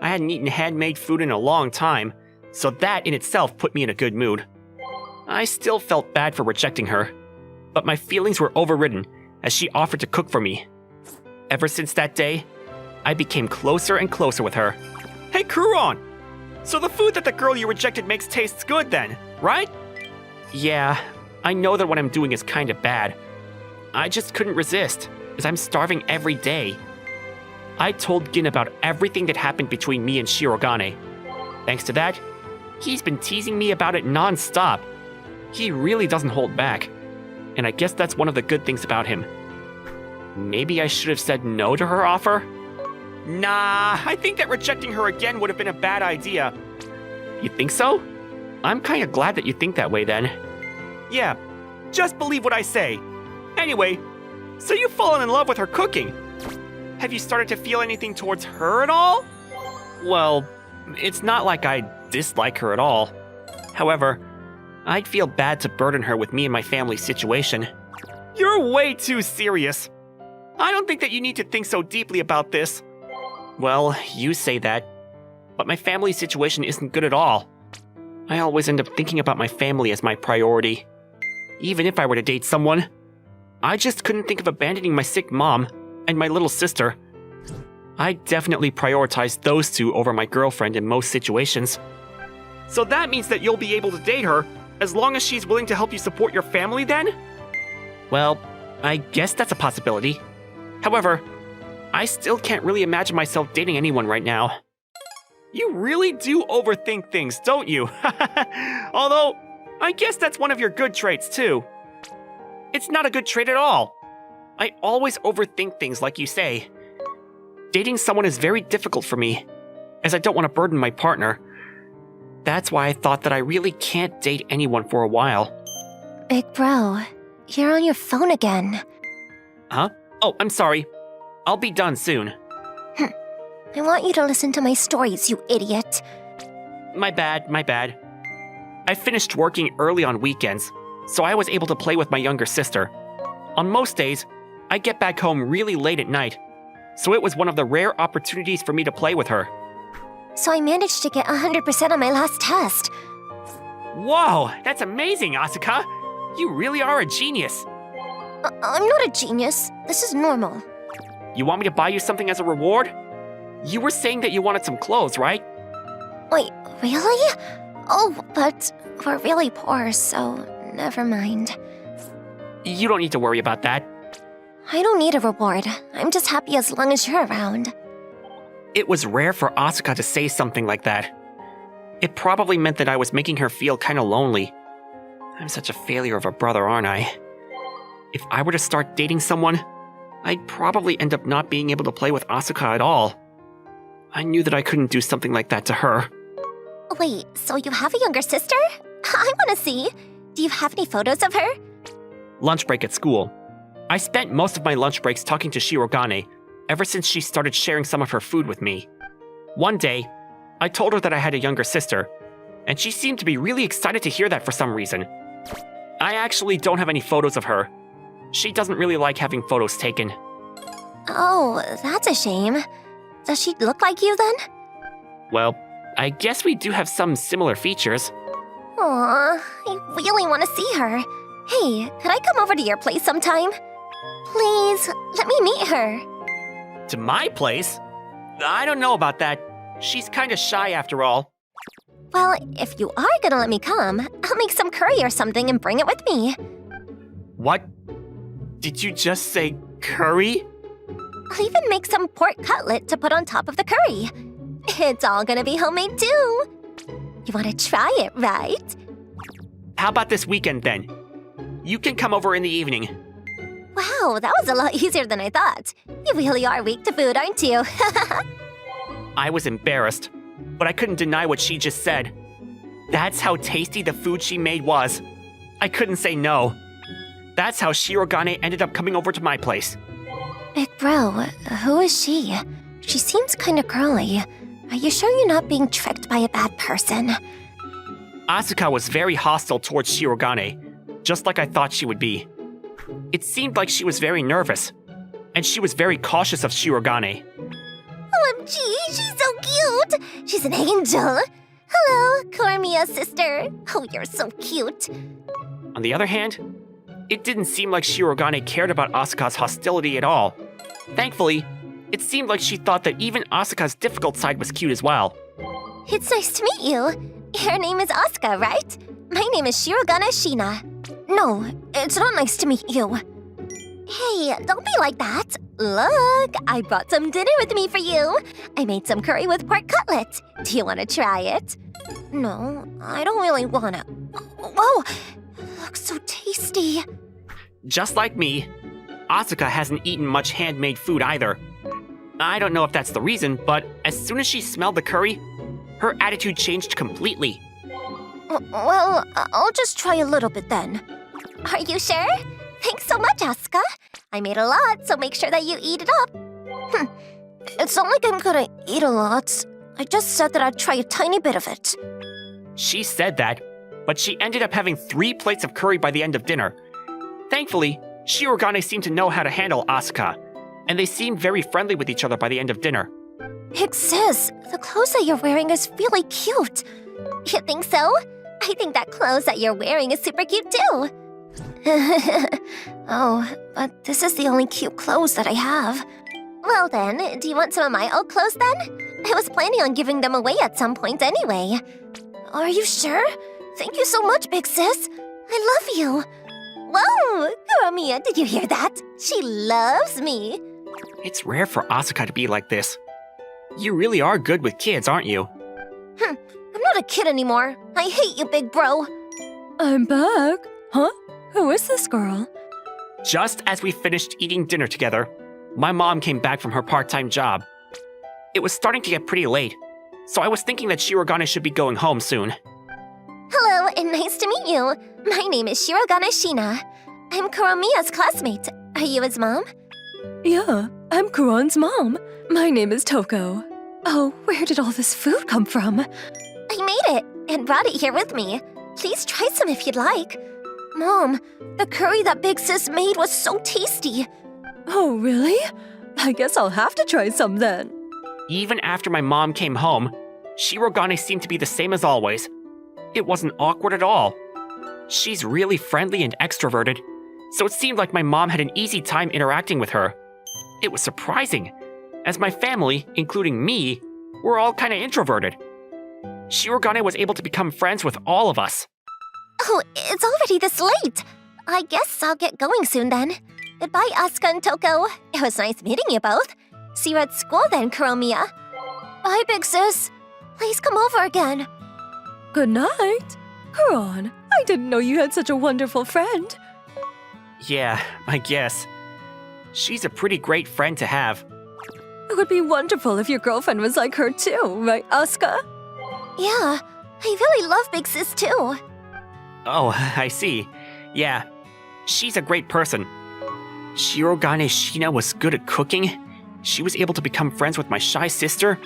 A: I hadn't eaten handmade food in a long time, so that in itself put me in a good mood. I still felt bad for rejecting her, but my feelings were overridden as she offered to cook for me. Ever since that day, I became closer and closer with her. Hey, Kuron! So the food that the girl you rejected makes tastes good then, right? Yeah, I know that what I'm doing is kinda bad. I just couldn't resist, as I'm starving every day. I told Gin about everything that happened between me and Shirogane. Thanks to that, he's been teasing me about it non-stop. He really doesn't hold back, and I guess that's one of the good things about him. Maybe I should have said no to her offer? Nah, I think that rejecting her again would have been a bad idea. You think so? I'm kinda glad that you think that way then. Yeah, just believe what I say. Anyway, so you've fallen in love with her cooking. Have you started to feel anything towards her at all? Well, it's not like I dislike her at all. However, I'd feel bad to burden her with me and my family's situation. You're way too serious. I don't think that you need to think so deeply about this. Well, you say that, but my family's situation isn't good at all. I always end up thinking about my family as my priority. Even if I were to date someone, I just couldn't think of abandoning my sick mom and my little sister. I definitely prioritize those two over my girlfriend in most situations. So that means that you'll be able to date her as long as she's willing to help you support your family then? Well, I guess that's a possibility. However, I still can't really imagine myself dating anyone right now. You really do overthink things, don't you? Although, I guess that's one of your good traits too. It's not a good trait at all. I always overthink things like you say. Dating someone is very difficult for me, as I don't want to burden my partner. That's why I thought that I really can't date anyone for a while.
D: Big bro, you're on your phone again.
A: Huh? Oh, I'm sorry. I'll be done soon.
D: I want you to listen to my stories, you idiot.
A: My bad. I finished working early on weekends, so I was able to play with my younger sister. On most days, I get back home really late at night, so it was one of the rare opportunities for me to play with her.
D: So I managed to get 100% on my last test.
A: Whoa, that's amazing, Asuka! You really are a genius.
D: I'm not a genius. This is normal.
A: You want me to buy you something as a reward? You were saying that you wanted some clothes, right?
D: Wait, really? Oh, but we're really poor, so never mind.
A: You don't need to worry about that.
D: I don't need a reward. I'm just happy as long as you're around.
A: It was rare for Asuka to say something like that. It probably meant that I was making her feel kinda lonely. I'm such a failure of a brother, aren't I? If I were to start dating someone, I'd probably end up not being able to play with Asuka at all. I knew that I couldn't do something like that to her.
D: Wait, so you have a younger sister? I want to see. Do you have any photos of her?
A: Lunch break at school. I spent most of my lunch breaks talking to Shirogane ever since she started sharing some of her food with me. One day, I told her that I had a younger sister, and she seemed to be really excited to hear that for some reason. I actually don't have any photos of her. She doesn't really like having photos taken.
D: Oh, that's a shame. Does she look like you then?
A: Well, I guess we do have some similar features.
D: Aw, I really want to see her. Hey, could I come over to your place sometime? Please, let me meet her.
A: To my place? I don't know about that. She's kinda shy after all.
D: Well, if you are gonna let me come, I'll make some curry or something and bring it with me.
A: What? Did you just say curry?
D: I'll even make some pork cutlet to put on top of the curry. It's all gonna be homemade too. You wanna try it, right?
A: How about this weekend then? You can come over in the evening.
D: Wow, that was a lot easier than I thought. You really are weak to food, aren't you?
A: I was embarrassed, but I couldn't deny what she just said. That's how tasty the food she made was. I couldn't say no. That's how Shirogane ended up coming over to my place.
D: Big bro, who is she? She seems kinda girly. Are you sure you're not being tricked by a bad person?
A: Asuka was very hostile towards Shirogane, just like I thought she would be. It seemed like she was very nervous, and she was very cautious of Shirogane.
D: OMG, she's so cute! She's an angel! Hello, Kuromiya's sister. Oh, you're so cute.
A: On the other hand, it didn't seem like Shirogane cared about Asuka's hostility at all. Thankfully, it seemed like she thought that even Asuka's difficult side was cute as well.
D: It's nice to meet you. Your name is Asuka, right? My name is Shirogane Shina. No, it's not nice to meet you. Hey, don't be like that. Look, I brought some dinner with me for you. I made some curry with pork cutlet. Do you want to try it? No, I don't really want to. Whoa, it looks so tasty.
A: Just like me, Asuka hasn't eaten much handmade food either. I don't know if that's the reason, but as soon as she smelled the curry, her attitude changed completely.
D: Well, I'll just try a little bit then. Are you sure? Thanks so much, Asuka. I made a lot, so make sure that you eat it up. It's not like I'm gonna eat a lot. I just said that I'd try a tiny bit of it.
A: She said that, but she ended up having 3 plates of curry by the end of dinner. Thankfully, Shirogane seemed to know how to handle Asuka, and they seemed very friendly with each other by the end of dinner.
D: Big sis, the clothes that you're wearing is really cute. You think so? I think that clothes that you're wearing is super cute too. Oh, but this is the only cute clothes that I have. Well then, do you want some of my old clothes then? I was planning on giving them away at some point anyway. Are you sure? Thank you so much, big sis. I love you. Whoa, Kuromiya, did you hear that? She loves me.
A: It's rare for Asuka to be like this. You really are good with kids, aren't you?
D: I'm not a kid anymore. I hate you, big bro.
G: I'm back. Huh? Who is this girl?
A: Just as we finished eating dinner together, my mom came back from her part-time job. It was starting to get pretty late, so I was thinking that Shirogane should be going home soon.
D: Hello, and nice to meet you. My name is Shirogane Shina. I'm Kuromiya's classmate. Are you his mom?
G: Yeah, I'm Kuron's mom. My name is Toko. Oh, where did all this food come from?
D: I made it and brought it here with me. Please try some if you'd like. Mom, the curry that Big Sis made was so tasty.
G: Oh, really? I guess I'll have to try some then.
A: Even after my mom came home, Shirogane seemed to be the same as always. It wasn't awkward at all. She's really friendly and extroverted, so it seemed like my mom had an easy time interacting with her. It was surprising, as my family, including me, were all kinda introverted. Shirogane was able to become friends with all of us.
D: Oh, it's already this late. I guess I'll get going soon then. Goodbye, Asuka and Toko. It was nice meeting you both. See you at school then, Kuromiya. Bye, Big Sis. Please come over again.
G: Good night. Kuron, I didn't know you had such a wonderful friend.
A: Yeah, I guess. She's a pretty great friend to have.
G: It would be wonderful if your girlfriend was like her too, right, Asuka?
D: Yeah, I really love Big Sis too.
A: Oh, I see. Yeah, she's a great person. Shirogane Shina was good at cooking. She was able to become friends with my shy sister,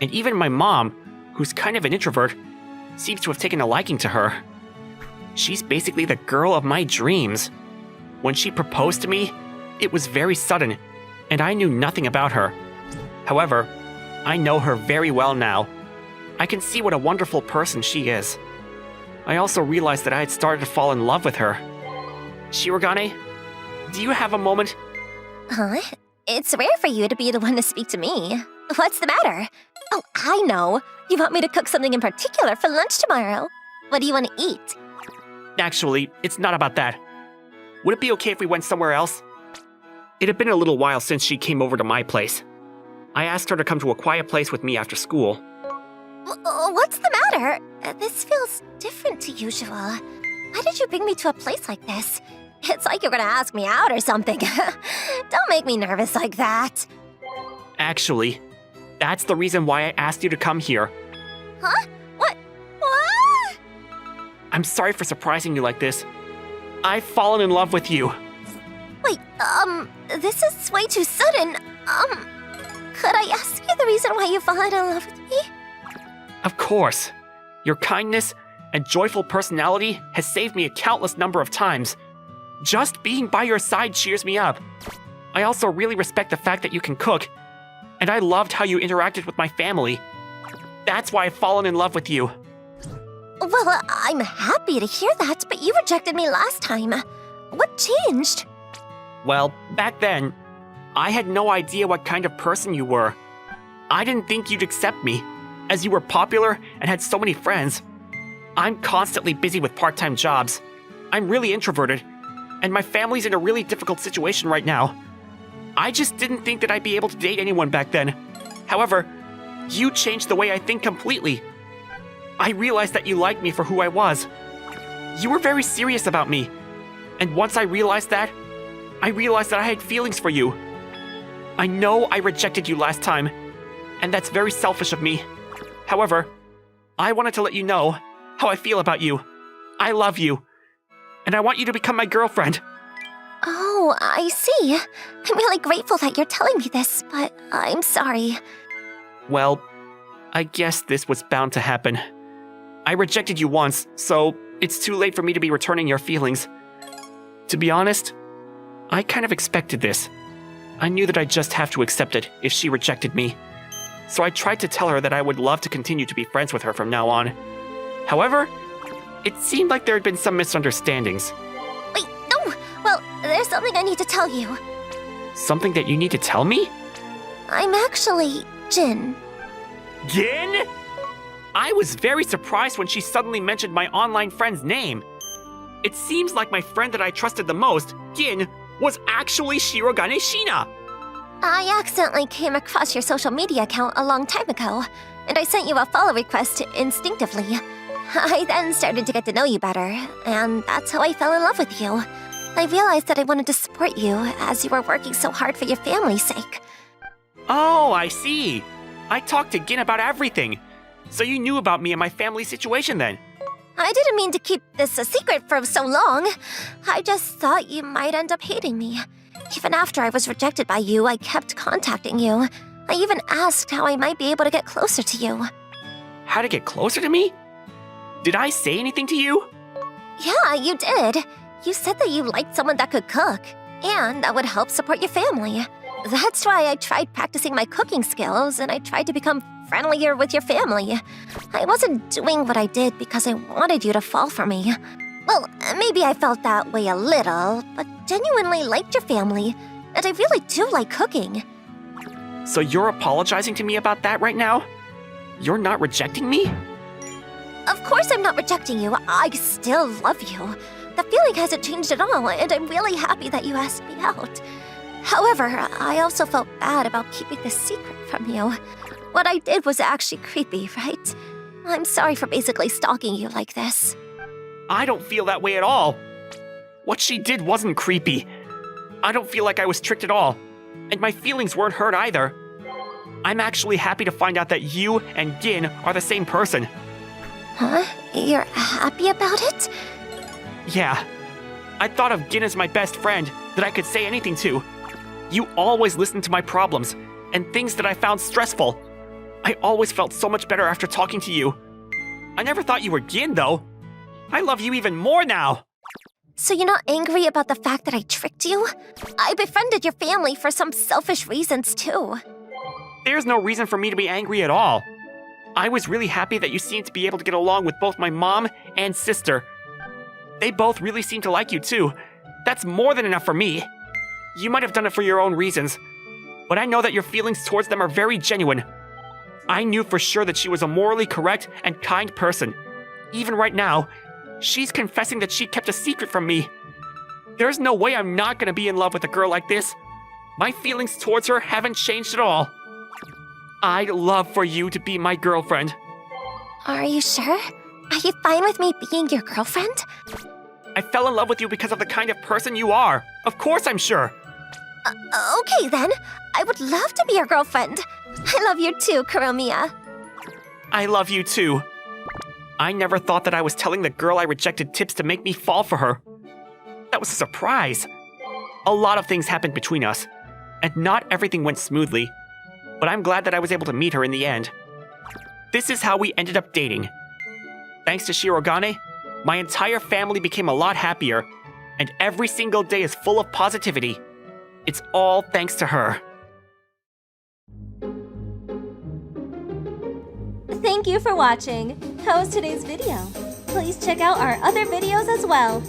A: and even my mom, who's kind of an introvert, seems to have taken a liking to her. She's basically the girl of my dreams. When she proposed to me, it was very sudden, and I knew nothing about her. However, I know her very well now. I can see what a wonderful person she is. I also realized that I had started to fall in love with her. Shirogane, do you have a moment?
D: Huh? It's rare for you to be the one to speak to me. What's the matter? Oh, I know. You want me to cook something in particular for lunch tomorrow. What do you want to eat?
A: Actually, it's not about that. Would it be okay if we went somewhere else? It had been a little while since she came over to my place. I asked her to come to a quiet place with me after school.
D: What's the matter? This feels different to usual. Why did you bring me to a place like this? It's like you're gonna ask me out or something. Don't make me nervous like that.
A: Actually, that's the reason why I asked you to come here.
D: Huh? What? What?
A: I'm sorry for surprising you like this. I've fallen in love with you.
D: Wait, this is way too sudden. Could I ask you the reason why you've fallen in love with me?
A: Of course. Your kindness and joyful personality has saved me a countless number of times. Just being by your side cheers me up. I also really respect the fact that you can cook, and I loved how you interacted with my family. That's why I've fallen in love with you.
D: Well, I'm happy to hear that, but you rejected me last time. What changed?
A: Well, back then, I had no idea what kind of person you were. I didn't think you'd accept me, as you were popular and had so many friends. I'm constantly busy with part-time jobs. I'm really introverted, and my family's in a really difficult situation right now. I just didn't think that I'd be able to date anyone back then. However, you changed the way I think completely. I realized that you liked me for who I was. You were very serious about me, and once I realized that I had feelings for you. I know I rejected you last time, and that's very selfish of me. However, I wanted to let you know how I feel about you. I love you, and I want you to become my girlfriend.
D: Oh, I see. I'm really grateful that you're telling me this, but I'm sorry.
A: Well, I guess this was bound to happen. I rejected you once, so it's too late for me to be returning your feelings. To be honest, I kind of expected this. I knew that I'd just have to accept it if she rejected me. So I tried to tell her that I would love to continue to be friends with her from now on. However, it seemed like there had been some misunderstandings.
D: Wait, no! Well, there's something I need to tell you.
A: Something that you need to tell me?
D: I'm actually Jin.
A: Gin? I was very surprised when she suddenly mentioned my online friend's name. It seems like my friend that I trusted the most, Gin, was actually Shiroan Shina.
D: I accidentally came across your social media account a long time ago, and I sent you a follow request instinctively. I then started to get to know you better, and that's how I fell in love with you. I realized that I wanted to support you as you were working so hard for your family's sake.
A: Oh, I see. I talked to Gin about everything. So you knew about me and my family situation then?
D: I didn't mean to keep this a secret for so long. I just thought you might end up hating me. Even after I was rejected by you, I kept contacting you. I even asked how I might be able to get closer to you.
A: How to get closer to me? Did I say anything to you?
D: Yeah, you did. You said that you liked someone that could cook, and that would help support your family. That's why I tried practicing my cooking skills, and I tried to become friendlier with your family. I wasn't doing what I did because I wanted you to fall for me. Well, maybe I felt that way a little, but genuinely liked your family, and I really do like cooking.
A: So you're apologizing to me about that right now? You're not rejecting me?
D: Of course I'm not rejecting you. I still love you. The feeling hasn't changed at all, and I'm really happy that you asked me out. However, I also felt bad about keeping this secret from you. What I did was actually creepy, right? I'm sorry for basically stalking you like this.
A: I don't feel that way at all. What she did wasn't creepy. I don't feel like I was tricked at all, and my feelings weren't hurt either. I'm actually happy to find out that you and Gin are the same person.
D: Huh? You're happy about it?
A: Yeah. I thought of Gin as my best friend that I could say anything to. You always listened to my problems and things that I found stressful. I always felt so much better after talking to you. I never thought you were Gin, though. I love you even more now.
D: So you're not angry about the fact that I tricked you? I befriended your family for some selfish reasons, too.
A: There's no reason for me to be angry at all. I was really happy that you seemed to be able to get along with both my mom and sister. They both really seem to like you, too. That's more than enough for me. You might have done it for your own reasons, but I know that your feelings towards them are very genuine. I knew for sure that she was a morally correct and kind person. Even right now, she's confessing that she kept a secret from me. There's no way I'm not gonna be in love with a girl like this. My feelings towards her haven't changed at all. I'd love for you to be my girlfriend.
D: Are you sure? Are you fine with me being your girlfriend?
A: I fell in love with you because of the kind of person you are. Of course I'm sure.
H: Okay then. I would love to be your girlfriend. I love you too, Kuromiya.
A: I love you too. I never thought that I was telling the girl I rejected tips to make me fall for her. That was a surprise. A lot of things happened between us, and not everything went smoothly. But I'm glad that I was able to meet her in the end. This is how we ended up dating. Thanks to Shirogane, my entire family became a lot happier, and every single day is full of positivity. It's all thanks to her.
D: Thank you for watching. How was today's video? Please check out our other videos as well.